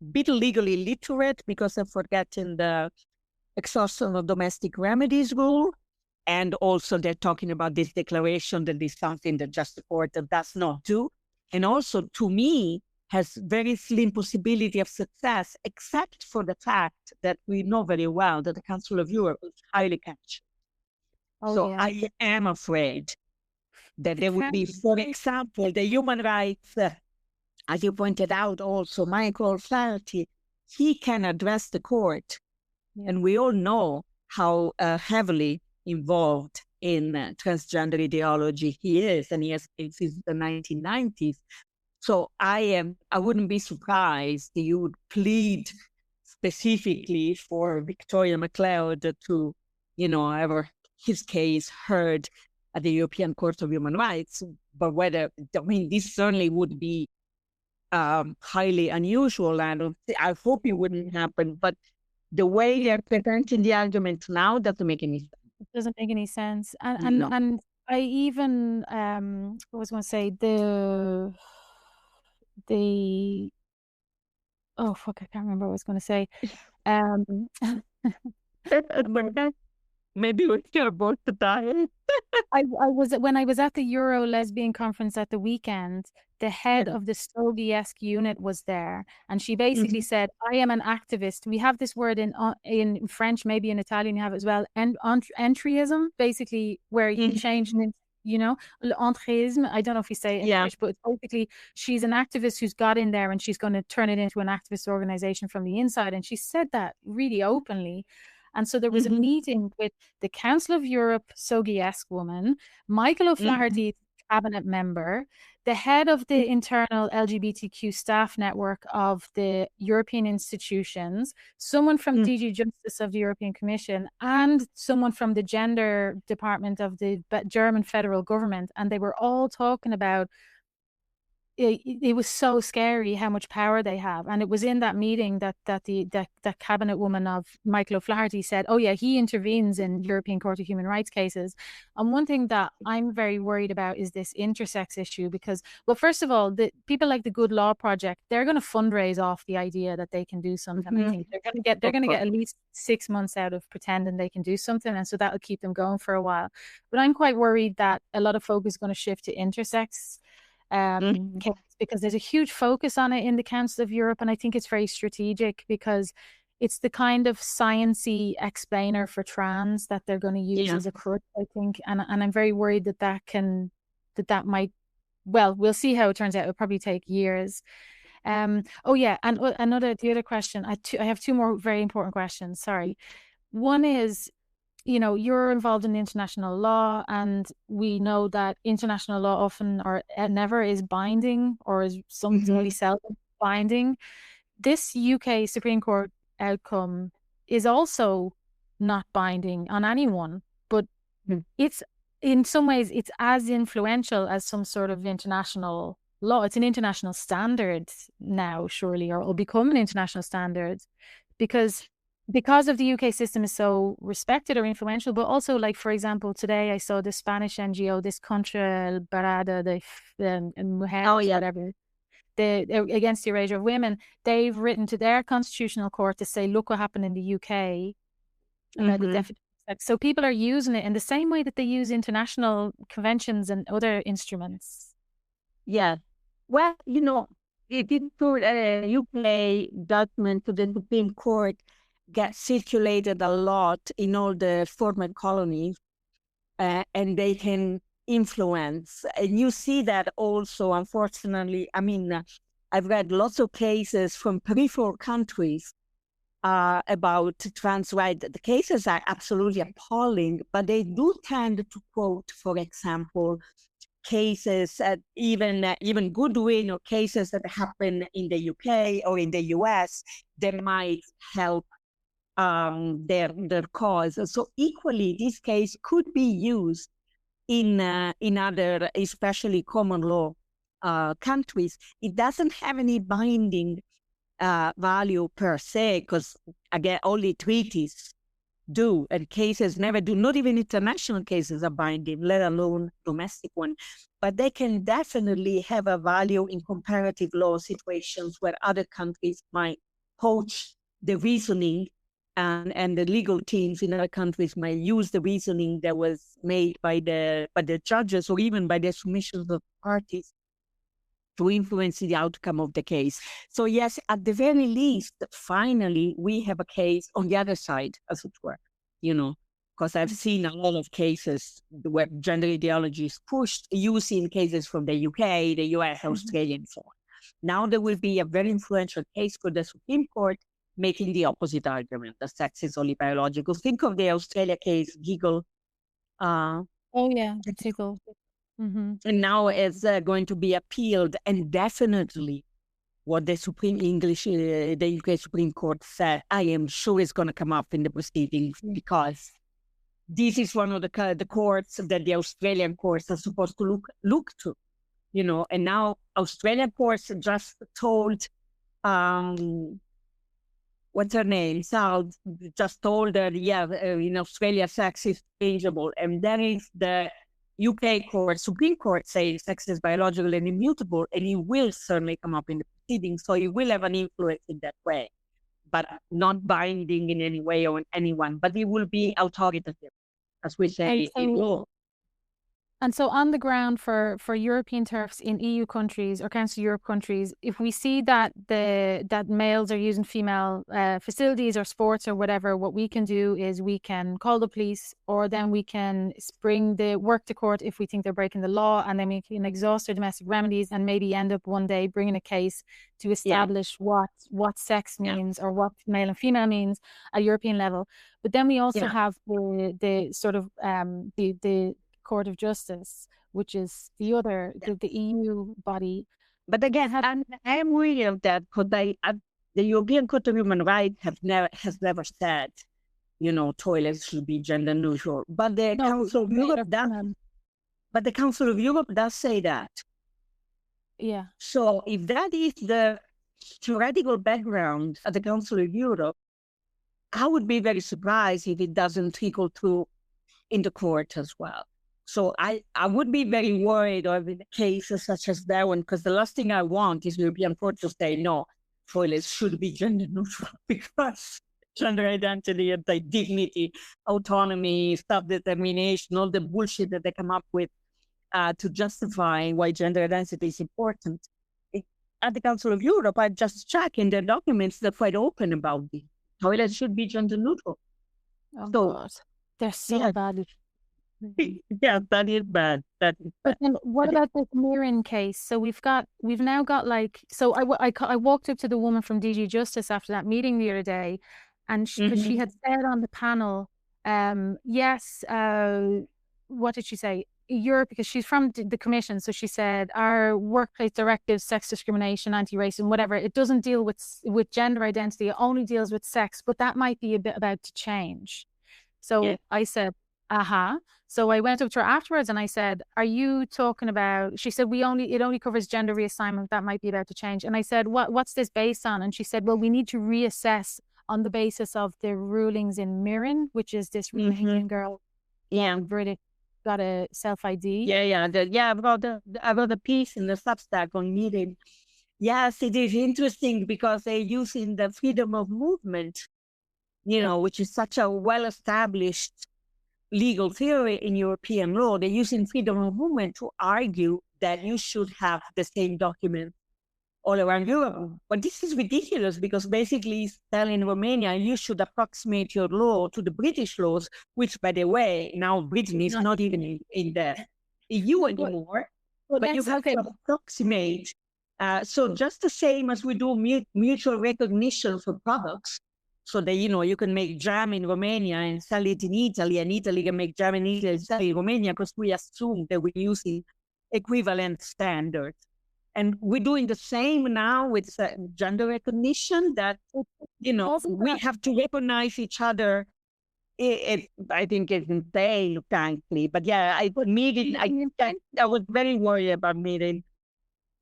a bit legally illiterate, because they're forgetting the exhaustion of domestic remedies rule. And also they're talking about this declaration that is something that just the court does not do. And also, to me, has very slim possibility of success, except for the fact that we know very well that the Council of Europe is highly catch. I am afraid that there would be, for example, the human rights, as you pointed out also, Michael Flaherty, he can address the court. And we all know how heavily involved in transgender ideology he is, and he has been since the 1990s. So I wouldn't be surprised if you would plead specifically for Victoria MacLeod to, have his case heard at the European Court of Human Rights. But this certainly would be highly unusual. I hope it wouldn't happen, but the way they're presenting the argument now doesn't make any sense. It doesn't make any sense. And I even I was going to say oh fuck, I can't remember what I was going to say. Maybe we're both tired. When I was at the Euro Lesbian Conference at the weekend, the head of the Stogie-esque unit was there, and she basically said, "I am an activist." We have this word in French, maybe in Italian you have it as well, entryism, basically, where you change you know, l'entrisme. I don't know if you say it in Yeah. English, but it's basically she's an activist who's got in there and she's going to turn it into an activist organization from the inside. And she said that really openly. And so there was a Mm-hmm. meeting with the Council of Europe Sogi-esque woman, Michael Mm-hmm. O'Flaherty, cabinet member, the head of the internal LGBTQ staff network of the European institutions, someone from Mm-hmm. DG Justice of the European Commission, and someone from the gender department of the German federal government. And they were all talking about it was so scary how much power they have. And it was in that meeting that cabinet woman of Michael O'Flaherty said, oh yeah, he intervenes in European Court of Human Rights cases. And one thing that I'm very worried about is this intersex issue because, well, first of all, the people like the Good Law Project, they're going to fundraise off the idea that they can do something. I think they're Of going to get course. at least 6 months out of pretending they can do something. And so that'll keep them going for a while. But I'm quite worried that a lot of focus is going to shift to intersex Mm-hmm. case because there's a huge focus on it in the Council of Europe, and I think it's very strategic because it's the kind of sciencey explainer for trans that they're going to use Yeah. as a crutch, I think, and I'm very worried that might. Well, we'll see how it turns out. It'll probably take years. Oh yeah, and the other question. I have two more very important questions. Sorry. One is, you're involved in international law, and we know that international law often or never is binding or is Mm-hmm. really seldom binding. This UK Supreme Court outcome is also not binding on anyone, but it's in some ways it's as influential as some sort of international law. It's an international standard now, surely, or will become an international standard because of the UK system is so respected or influential, but also, like, for example, today I saw the Spanish NGO, this Contra el Barada de Oh Mujeres, yeah. whatever, the against the erasure of women. They've written to their constitutional court to say, look what happened in the UK about the Mm-hmm. definition. So people are using it in the same way that they use international conventions and other instruments. Yeah. Well, it into UK judgment to the Supreme Court gets circulated a lot in all the former colonies, and they can influence. And you see that also, unfortunately. I mean, I've read lots of cases from peripheral countries about trans rights. The cases are absolutely appalling, but they do tend to quote, for example, cases that even Goodwin or cases that happen in the UK or in the US that might help their cause. So equally, this case could be used in other, especially common law countries. It doesn't have any binding value per se, because again, only treaties do, and cases never do. Not even international cases are binding, let alone domestic one. But they can definitely have a value in comparative law situations where other countries might poach the reasoning, and the legal teams in other countries might use the reasoning that was made by the judges or even by the submissions of parties to influence the outcome of the case. So yes, at the very least, finally, we have a case on the other side, as it were, because I've seen a lot of cases where gender ideology is pushed, using cases from the UK, the US, Australia, and so on. Now there will be a very influential case for the Supreme Court making the opposite argument, that sex is only biological. Think of the Australia case, Giggle. Oh yeah, tickle. Mm-hmm. And now it's going to be appealed, and definitely what the the UK Supreme Court said, I am sure is going to come up in the proceedings, because this is one of the courts that the Australian courts are supposed to look to, and now Australian courts just told, what's her name? So just told her, in Australia, sex is changeable. And then is the UK court, Supreme Court, saying sex is biological and immutable, and it will certainly come up in the proceedings. So it will have an influence in that way, but not binding in any way on anyone. But it will be authoritative, as we say in law. And so on the ground for European turfs in EU countries or Council of Europe countries, if we see that that males are using female facilities or sports or whatever, what we can do is we can call the police, or then we can bring the work to court if we think they're breaking the law, and then we can exhaust our domestic remedies and maybe end up one day bringing a case to Yeah, establish what sex yeah, means or what male and female means at European level. But then we also yeah, have the sort of the Court of Justice, which is the other, yeah. the EU body. But again, I am wary of that because the European Court of Human Rights has never said, toilets should be gender neutral. But the No, Council of Europe does. But the Council of Europe does say that. yeah. So if that is the theoretical background at the Council of Europe, I would be very surprised if it doesn't trickle through in the court as well. So I would be very worried of cases such as that one, because the last thing I want is the European Court to say, no, toilets should be gender neutral, because gender identity, anti-dignity, autonomy, self-determination, all the bullshit that they come up with to justify why gender identity is important. At the Council of Europe, I just checked in their documents, they're quite open about it. Toilets should be gender neutral. Oh So, God, they're so yeah, bad. yeah, that is bad. That is But bad. then what about this Mirren case? So we've now got like, so I walked up to the woman from DG Justice after that meeting the other day, and because she had said on the panel, yes, what did she say? Europe, because she's from the commission, so she said our workplace directives, sex discrimination, anti-racism, whatever, it doesn't deal with gender identity, it only deals with sex, but that might be a bit about to change. Yeah. So I said, uh-huh. So I went up to her afterwards and I said, are you talking about, she said, it only covers gender reassignment. That might be about to change. And I said, what's this based on? And she said, well, we need to reassess on the basis of the rulings in Mirren, which is this Romanian girl, Yeah. British, got a self-ID. Yeah. I've got a piece in the Substack on meeting. Yes, it is interesting because they're using the freedom of movement, which is such a well-established legal theory in European law. They're using freedom of movement to argue that you should have the same document all around Europe. But this is ridiculous because basically it's telling Romania you should approximate your law to the British laws, which, by the way, now Britain is not even in the EU anymore. But you have to approximate. So just the same as we do mutual recognition for products, so that, you can make jam in Romania and sell it in Italy, and Italy can make jam in Italy and sell it in Romania, because we assume that we're using equivalent standards. And we're doing the same now with gender recognition, that, we have to recognize each other. I think it's insane, frankly. But yeah, I was very worried about meeting.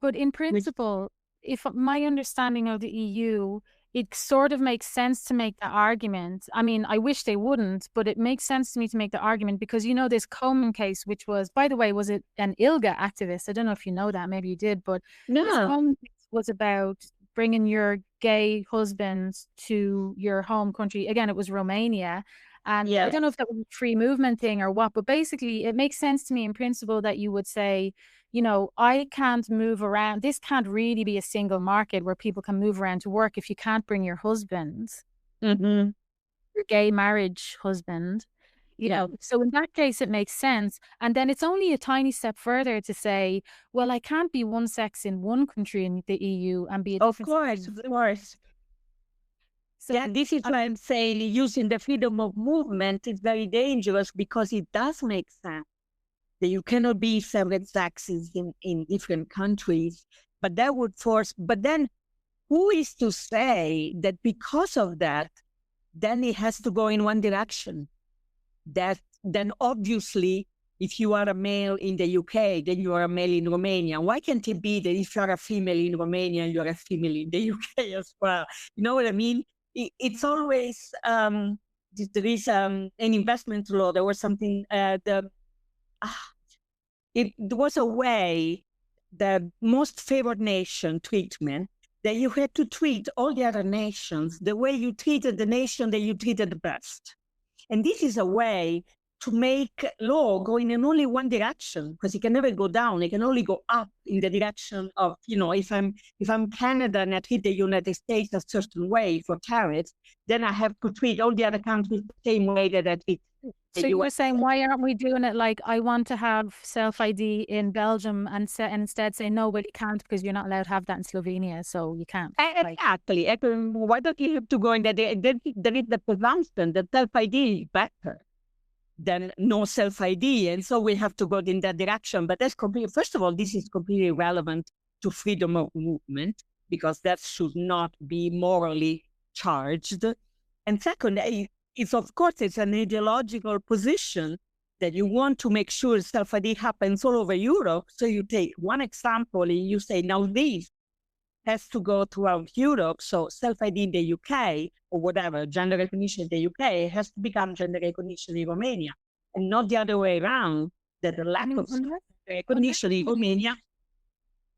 But in principle, if my understanding of the EU, it sort of makes sense to make that argument. I mean, I wish they wouldn't, but it makes sense to me to make the argument because, this Coleman case, which was, by the way, was it an ILGA activist? I don't know if you know that, maybe you did, but this Coleman case was about bringing your gay husband to your home country. Again, it was Romania. And I don't know if that was a free movement thing or what, but basically it makes sense to me in principle that you would say, I can't move around. This can't really be a single market where people can move around to work if you can't bring your husband, your gay marriage husband. So in that case, it makes sense. And then it's only a tiny step further to say, well, I can't be one sex in one country in the EU and be a different Of course. So, yeah, this is why I'm saying using the freedom of movement is very dangerous, because it does make sense that you cannot be separate sexes in different countries, but that would force, but then who is to say that because of that, then it has to go in one direction? That then obviously, if you are a male in the UK, then you are a male in Romania. Why can't it be that if you are a female in Romania, you are a female in the UK as well? You know what I mean? It's always, there is an investment law. There was something, there was a way, the most favored nation treatment, that you had to treat all the other nations the way you treated the nation that you treated the best. And this is a way to make law go in only one direction, because it can never go down. It can only go up in the direction of, if I'm Canada and I treat the United States a certain way for tariffs, then I have to treat all the other countries the same way that I treat the So US. you're saying, why aren't we doing it like, I want to have self-ID in Belgium and instead say, no, well, you can't because you're not allowed to have that in Slovenia, so you can't. Exactly. Why don't you have to go in that? There is the presumption that self-ID is better than no self-ID. And so we have to go in that direction. But that's completely, first of all, this is completely irrelevant to freedom of movement, because that should not be morally charged. And second, it's an ideological position that you want to make sure self-ID happens all over Europe. So you take one example and you say, now this has to go throughout Europe. So self-ID in the UK or whatever, gender recognition in the UK has to become gender recognition in Romania, and not the other way around, that the lack of recognition in Romania.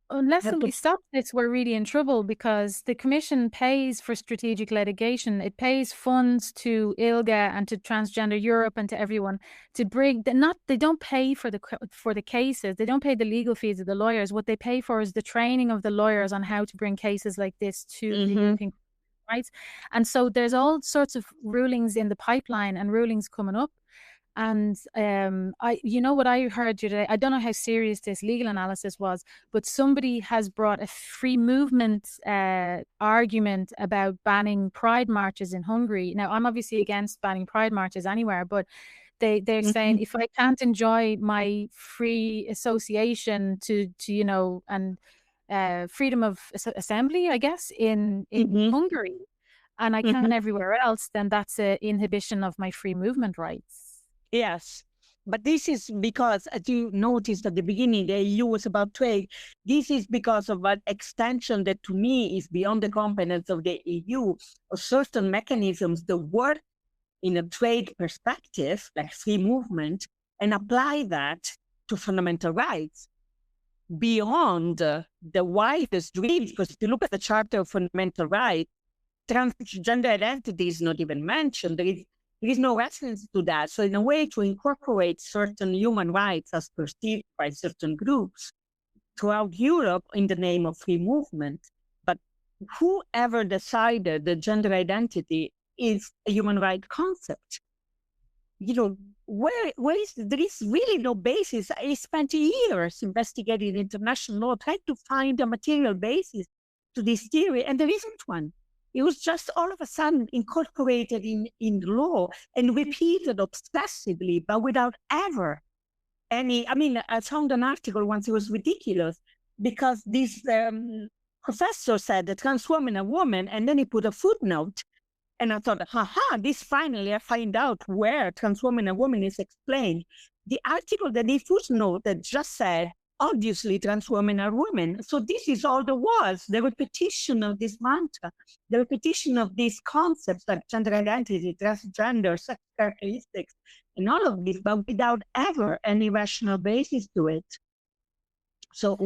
Unless we stop this, we're really in trouble, because the Commission pays for strategic litigation. It pays funds to ILGA and to Transgender Europe and to everyone to bring. They don't pay for the cases. They don't pay the legal fees of the lawyers. What they pay for is the training of the lawyers on how to bring cases like this to the European rights. And so there's all sorts of rulings in the pipeline and rulings coming up. And what I heard today, I don't know how serious this legal analysis was, but somebody has brought a free movement argument about banning pride marches in Hungary. Now, I'm obviously against banning pride marches anywhere, but they're saying, if I can't enjoy my free association and freedom of assembly, I guess, in Hungary, and I can't everywhere else, then that's an inhibition of my free movement rights. Yes, but this is because, as you noticed at the beginning, the EU was about trade. This is because of an extension that, to me, is beyond the competence of the EU, or certain mechanisms that work in a trade perspective, like free movement, and apply that to fundamental rights beyond the widest dreams. Because if you look at the Charter of Fundamental Rights, transgender identity is not even mentioned. There is no reference to that. So in a way, to incorporate certain human rights as perceived by certain groups throughout Europe in the name of free movement. But whoever decided that gender identity is a human right concept, there is really no basis. I spent years investigating international law, trying to find a material basis to this theory, and there isn't one. It was just all of a sudden incorporated in the law and repeated obsessively, but without ever any. I found an article once, it was ridiculous, because this professor said a trans woman, a woman, and then he put a footnote. And I thought, this finally I find out where trans woman and woman is explained. The article that he footnoted just said, obviously, trans women are women. So this is all there was, the repetition of this mantra, the repetition of these concepts like gender identity, transgender, sex characteristics, and all of this, but without ever any rational basis to it. So,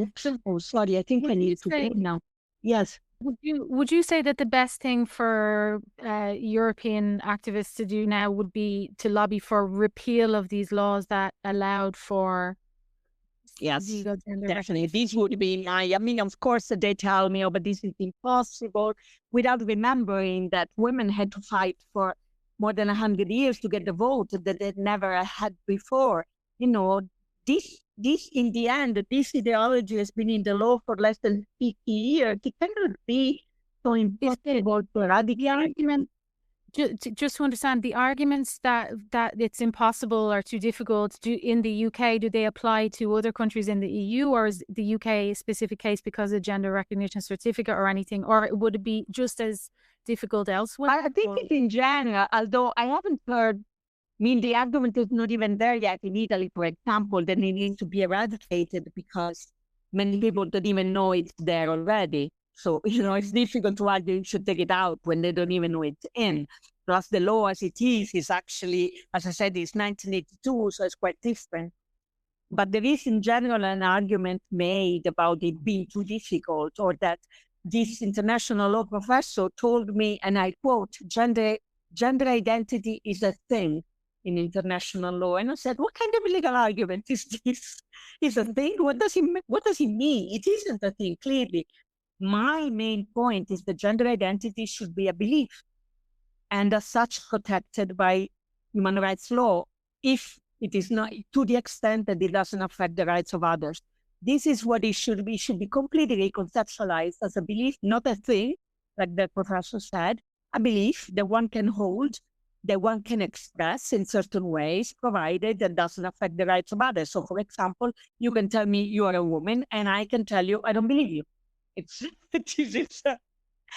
sorry, I think I need to go now. Yes. Would you say that the best thing for European activists to do now would be to lobby for repeal of these laws that allowed for... Yes, definitely. This would be of course, they tell me, but this is impossible, without remembering that women had to fight for more than 100 years to get the vote that they never had before. This in the end, this ideology has been in the law for less than 50 years. It cannot be so impossible to eradicate. Just to understand, the arguments that it's impossible or too difficult in the UK, do they apply to other countries in the EU, or is the UK a specific case because of gender recognition certificate or anything, or would it be just as difficult elsewhere? I think it's in general, although I haven't heard, the argument is not even there yet in Italy, for example, that it needs to be eradicated because many people don't even know it's there already. So, it's difficult to argue you should take it out when they don't even know it's in. Plus, the law as it is actually, as I said, it's 1982, so it's quite different. But there is in general an argument made about it being too difficult, or that this international law professor told me, and I quote, gender identity is a thing. in international law. And I said, what kind of legal argument is this? Is a thing? What does it mean? It isn't a thing, clearly. My main point is that gender identity should be a belief and as such protected by human rights law, if it is not, to the extent that it doesn't affect the rights of others. This is what it should be. It should be completely conceptualized as a belief, not a thing, like the professor said, a belief that one can hold, that one can express in certain ways, provided that doesn't affect the rights of others. So, for example, you can tell me you are a woman, and I can tell you I don't believe you. It's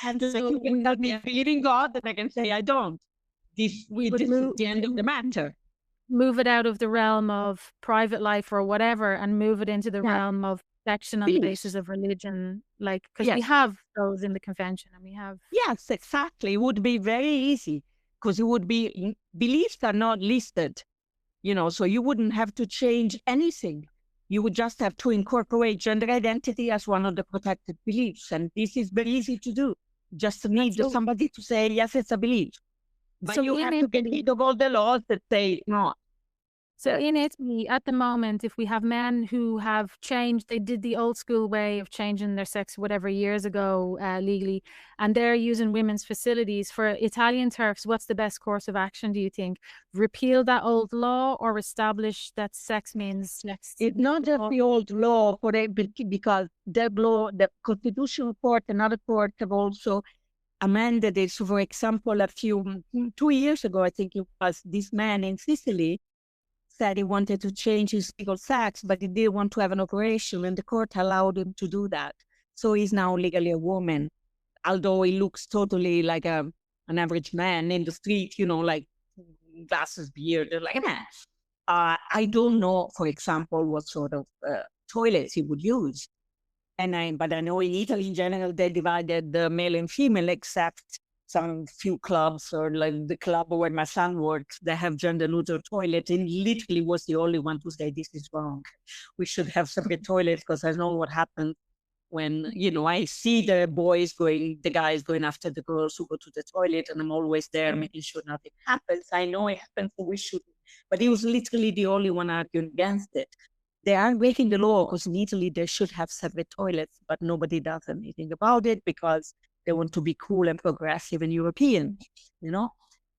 and so you can tell me I believe in God, and I can say I don't. This is the end of the matter. Move it out of the realm of private life or whatever, and move it into the realm of protection on the basis of religion, like, because we have those in the convention, and we have. Yes, exactly. It would be very easy because it would be beliefs are not listed, so you wouldn't have to change anything. You would just have to incorporate gender identity as one of the protected beliefs, and this is very easy to do. Just need somebody to say yes, it's a belief. But so you have to get rid of all the laws that say no. So in Italy, at the moment, if we have men who have changed, they did the old school way of changing their sex, whatever, years ago, legally, and they're using women's facilities. For Italian TERFs, what's the best course of action, do you think? Repeal that old law or establish that sex means sex? It's not just the old law, because the law, the Constitutional Court and other courts have also amended it. So, for example, 2 years ago, I think it was, this man in Sicily said he wanted to change his legal sex, but he didn't want to have an operation, and the court allowed him to do that. So he's now legally a woman, although he looks totally like an average man in the street, like glasses, beard, like a man. I don't know, for example, what sort of toilets he would use. But I know in Italy in general, they divided the male and female, except some few clubs, or like the club where my son works, they have gender neutral toilet, and literally was the only one to say this is wrong. We should have separate toilets, because I know what happens when, I see the guys going after the girls who go to the toilet, and I'm always there making sure nothing happens. I know it happens, so we shouldn't. But he was literally the only one arguing against it. They are breaking the law, because in Italy they should have separate toilets, but nobody does anything about it because they want to be cool and progressive and European,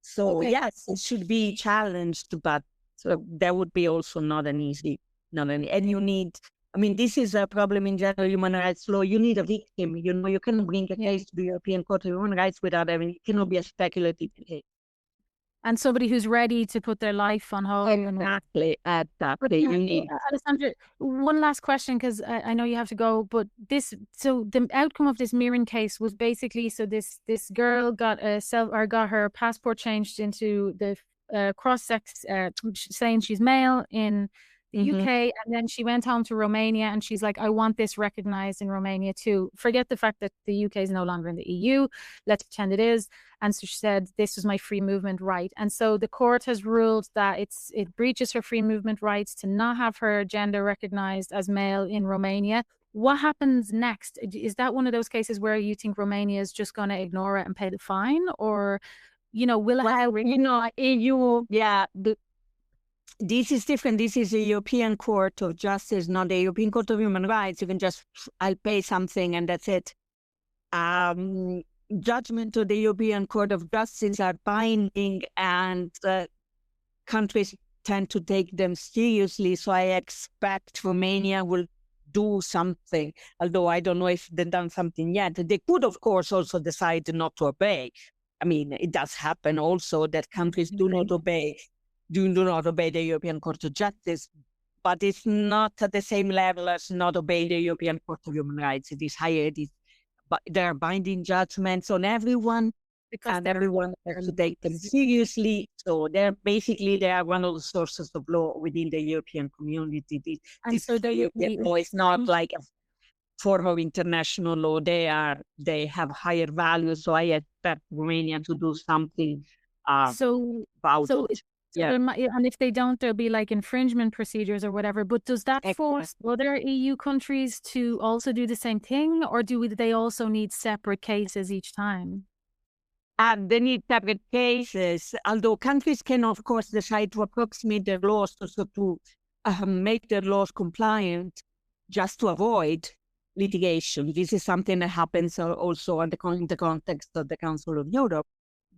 So yes, it should be challenged, but that would be also not an easy. And you need, this is a problem in general human rights law. You need a victim. You cannot bring a case to the European Court of Human Rights without having, it cannot be a speculative case. And somebody who's ready to put their life on hold. Exactly. You need. Alessandra, one last question, because I know you have to go. But the outcome of this Mirren case was basically, so this girl got her passport changed into the cross-sex, saying she's male in the UK, and then she went home to Romania, and she's like, I want this recognized in Romania too. Forget the fact that the UK is no longer in the EU. Let's pretend it is. And so she said, this was my free movement right. And so the court has ruled that it breaches her free movement rights to not have her gender recognized as male in Romania. What happens next? Is that one of those cases where you think Romania is just going to ignore it and pay the fine? Or, will it EU, this is different. This is a European Court of Justice, not the European Court of Human Rights. You can just, I'll pay something and that's it. Judgment of the European Court of Justice are binding, and countries tend to take them seriously. So I expect Romania will do something, although I don't know if they've done something yet. They could, of course, also decide not to obey. It does happen also that countries do not obey the European Court of Justice, but it's not at the same level as not obeying the European Court of Human Rights. It is higher. But there are binding judgments on everyone, and everyone has to take them seriously. So they are one of the sources of law within the European community. So the European law is not like a form of international law. They have higher values. So I expect Romania to do something about it. Yeah. And if they don't, there'll be like infringement procedures or whatever. But does that force other EU countries to also do the same thing, or do they also need separate cases each time? And they need separate cases, although countries can, of course, decide to approximate their laws so to make their laws compliant just to avoid litigation. This is something that happens also in the context of the Council of Europe,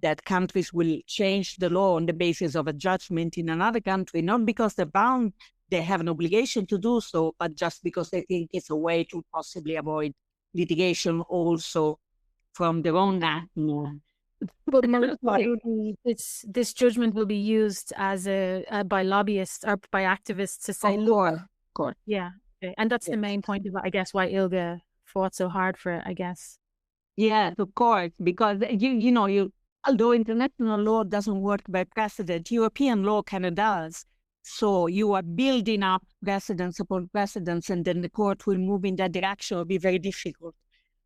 that countries will change the law on the basis of a judgment in another country, not because they're bound, they have an obligation to do so, but just because they think it's a way to possibly avoid litigation also from their own national. But this judgment will be used as by lobbyists or by activists to say, Of course. Yeah. Okay. And that's the main point of, I guess, why ILGA fought so hard for it, I guess. Yes, of course, because although international law doesn't work by precedent, European law kind of does. So you are building up precedents upon precedents, and then the court will move in that direction. It'll be very difficult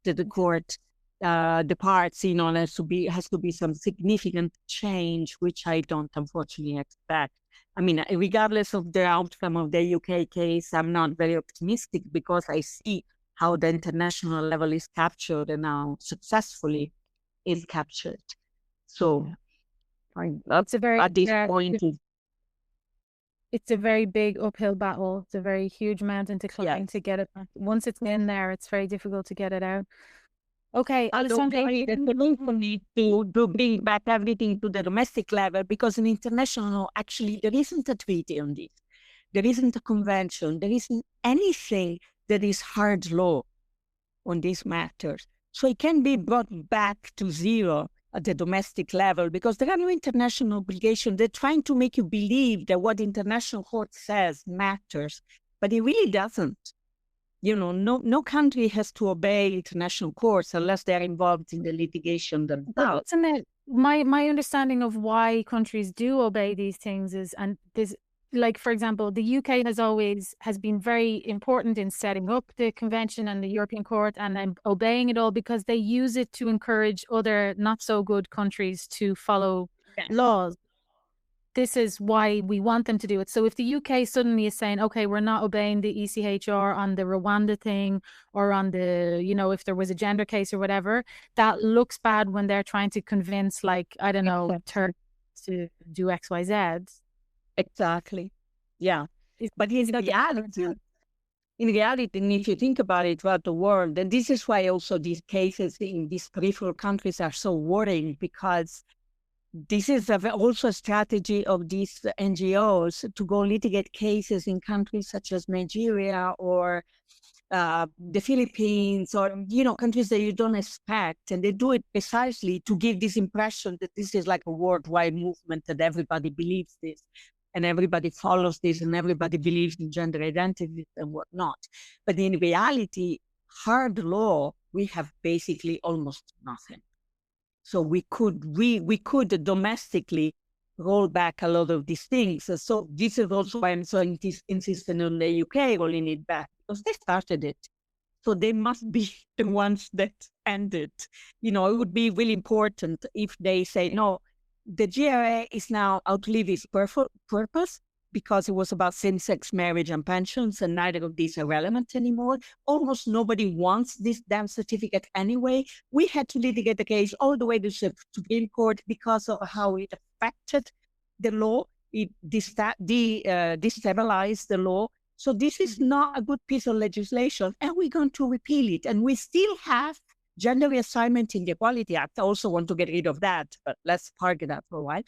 to the court departs. There has to be some significant change, which I don't unfortunately expect. I mean, regardless of the outcome of the UK case, I'm not very optimistic because I see how the international level is captured and how successfully is captured. So It's a very at this point, it's a very big uphill battle. It's a very huge mountain to climb to get it. Once it's in there, it's very difficult to get it out. Okay, Alessandra, the solution needs to bring back everything to the domestic level, because in international law, actually, there isn't a treaty on this. There isn't a convention. There isn't anything that is hard law on these matters. So it can be brought back to zero at the domestic level because there are no international obligations. They're trying to make you believe that what international court says matters, but it really doesn't. No country has to obey international courts unless they're involved in the litigation themselves. My understanding of why countries do obey these things is, and this, like, for example, the UK has been very important in setting up the convention and the European Court and obeying it all because they use it to encourage other not so good countries to follow laws. This is why we want them to do it. So if the UK suddenly is saying, okay, we're not obeying the ECHR on the Rwanda thing or on the, if there was a gender case or whatever, that looks bad when they're trying to convince, like, I don't know, Turkey to do XYZ. Exactly. Yeah. But in reality, and if you think about it throughout the world, and this is why also these cases in these peripheral countries are so worrying, because this is also a strategy of these NGOs to go litigate cases in countries such as Nigeria or the Philippines, or countries that you don't expect, and they do it precisely to give this impression that this is like a worldwide movement, that everybody believes this and everybody follows this and everybody believes in gender identity and whatnot. But in reality, hard law, we have basically almost nothing. So we could domestically roll back a lot of these things. So this is also why I'm so insistent on the UK rolling it back, because they started it. So they must be the ones that end it. It would be really important if they say, no, the GRA is now outlived its purpose because it was about same-sex marriage and pensions, and neither of these are relevant anymore. Almost nobody wants this damn certificate anyway. We had to litigate the case all the way to the Supreme Court because of how it affected the law. It destabilized the law. So this is not a good piece of legislation, and we're going to repeal it. And we still have Gender Reassignment in the Equality Act. I also want to get rid of that, but let's park that for a while.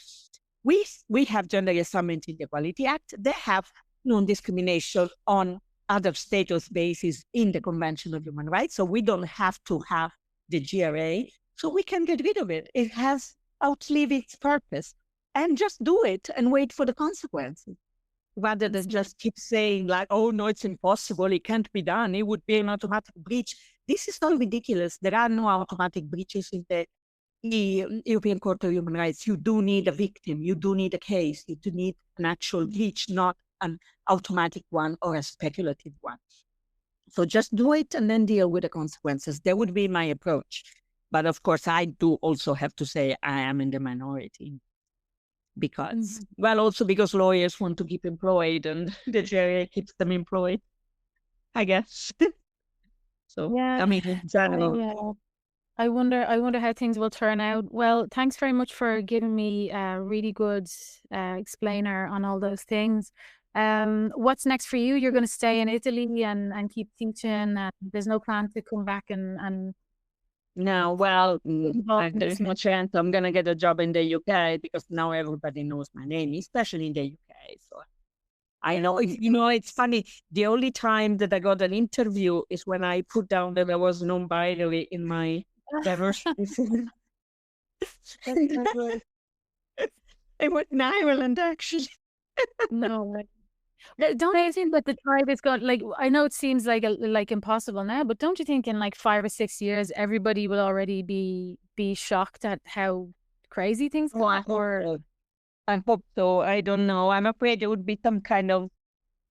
We have Gender Reassignment in the Equality Act. They have non-discrimination on other status basis in the Convention of Human Rights. So we don't have to have the GRA. So we can get rid of it. It has outlived its purpose. And just do it and wait for the consequences, rather than just keep saying like, oh, no, it's impossible. It can't be done. It would be an automatic breach. This is so ridiculous. There are no automatic breaches in the European Court of Human Rights. You do need a victim. You do need a case. You do need an actual breach, not an automatic one or a speculative one. So just do it and then deal with the consequences. That would be my approach. But of course, I do also have to say I am in the minority. Because, also because lawyers want to keep employed and the GRA keeps them employed, I guess. So, yeah, I mean, in general. I wonder how things will turn out. Well, thanks very much for giving me a really good explainer on all those things. What's next for you? You're going to stay in Italy and keep teaching. There's no plan to come back and No, well, involved in there this. is no chance I'm going to get a job in the UK because now everybody knows my name, especially in the UK. So I know, it's funny. The only time that I got an interview is when I put down that I was non-binary in my diversity form. That's so good. It was in Ireland, actually. No way. Don't you think that the tribe is going like I know it seems like like impossible now, but don't you think in like 5 or 6 years everybody will already be shocked at how crazy things Oh, I are? hope Or so. I hope so. I don't know. I'm afraid there would be some kind of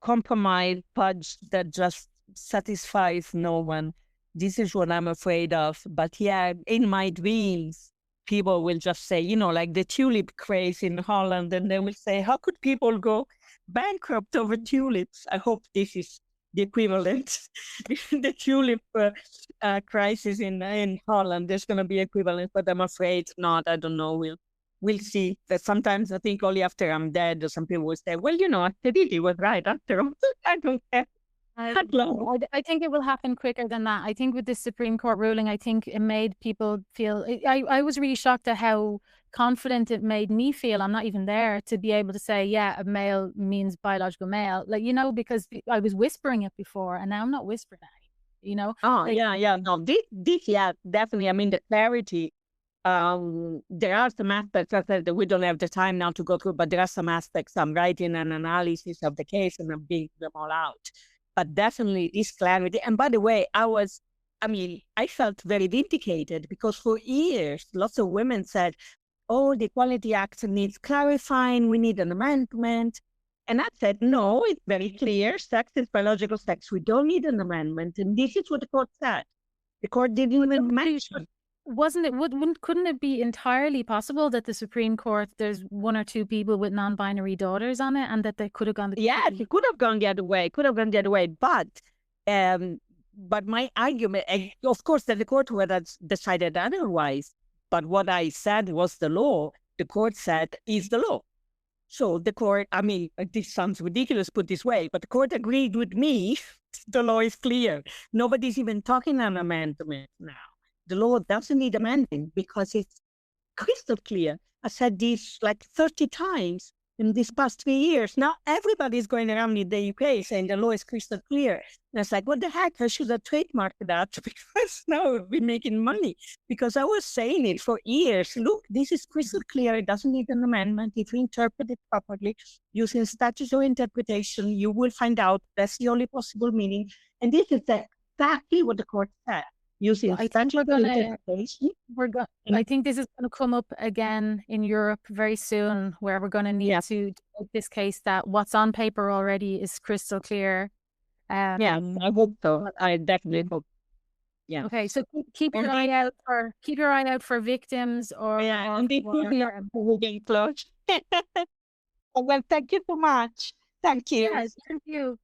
compromise fudge that just satisfies no one. This is what I'm afraid of. But yeah, in my dreams, people will just say, like the tulip craze in Holland, and they will say, how could people go bankrupt over tulips? I hope this is the equivalent. The tulip crisis in Holland, there's going to be equivalent, but I'm afraid not. I don't know. We'll see. That sometimes I think only after I'm dead, or some people will say, well, Teddy was right after all. I don't care. That long. I think it will happen quicker than that. I think with this Supreme Court ruling, I think it made people feel. I was really shocked at how confident it made me feel. I'm not even there to be able to say, yeah, a male means biological male, like because I was whispering it before, and now I'm not whispering it. Oh, Like, yeah. No, this, yeah, definitely. I mean, the clarity. There are some aspects I said that we don't have the time now to go through, but there are some aspects. I'm writing an analysis of the case and I'm bringing them all out. But definitely this clarity. And by the way, I felt very vindicated because for years, lots of women said, oh, the Equality Act needs clarifying. We need an amendment. And I said, no, it's very clear. Sex is biological sex. We don't need an amendment. And this is what the court said. The court didn't even mention. wasn't it? Couldn't it be entirely possible that the Supreme Court there's one or two people with non-binary daughters on it, and that they could have gone? Yeah, it could have gone the other way. But my argument, of course, that the court would have decided otherwise. But what I said was the law. The court said is the law. So the court, this sounds ridiculous put this way, but the court agreed with me. The law is clear. Nobody's even talking an amendment now. The law doesn't need amending because it's crystal clear. I said this like 30 times in these past 3 years. Now everybody's going around in the UK saying the law is crystal clear. And it's like, what the heck? I should have trademarked that because now we'll be making money. Because I was saying it for years. Look, this is crystal clear. It doesn't need an amendment. If you interpret it properly, using statutory interpretation, you will find out that's the only possible meaning. And this is exactly what the court said. Using I think interpretation. I think this is going to come up again in Europe very soon, where we're going to need to take this case that what's on paper already is crystal clear. Yeah, I hope so. I definitely hope. Yeah. Okay, so keep your eye out for victims or and they put me up for getting close. Well, thank you so much. Thank you. Yes, thank you.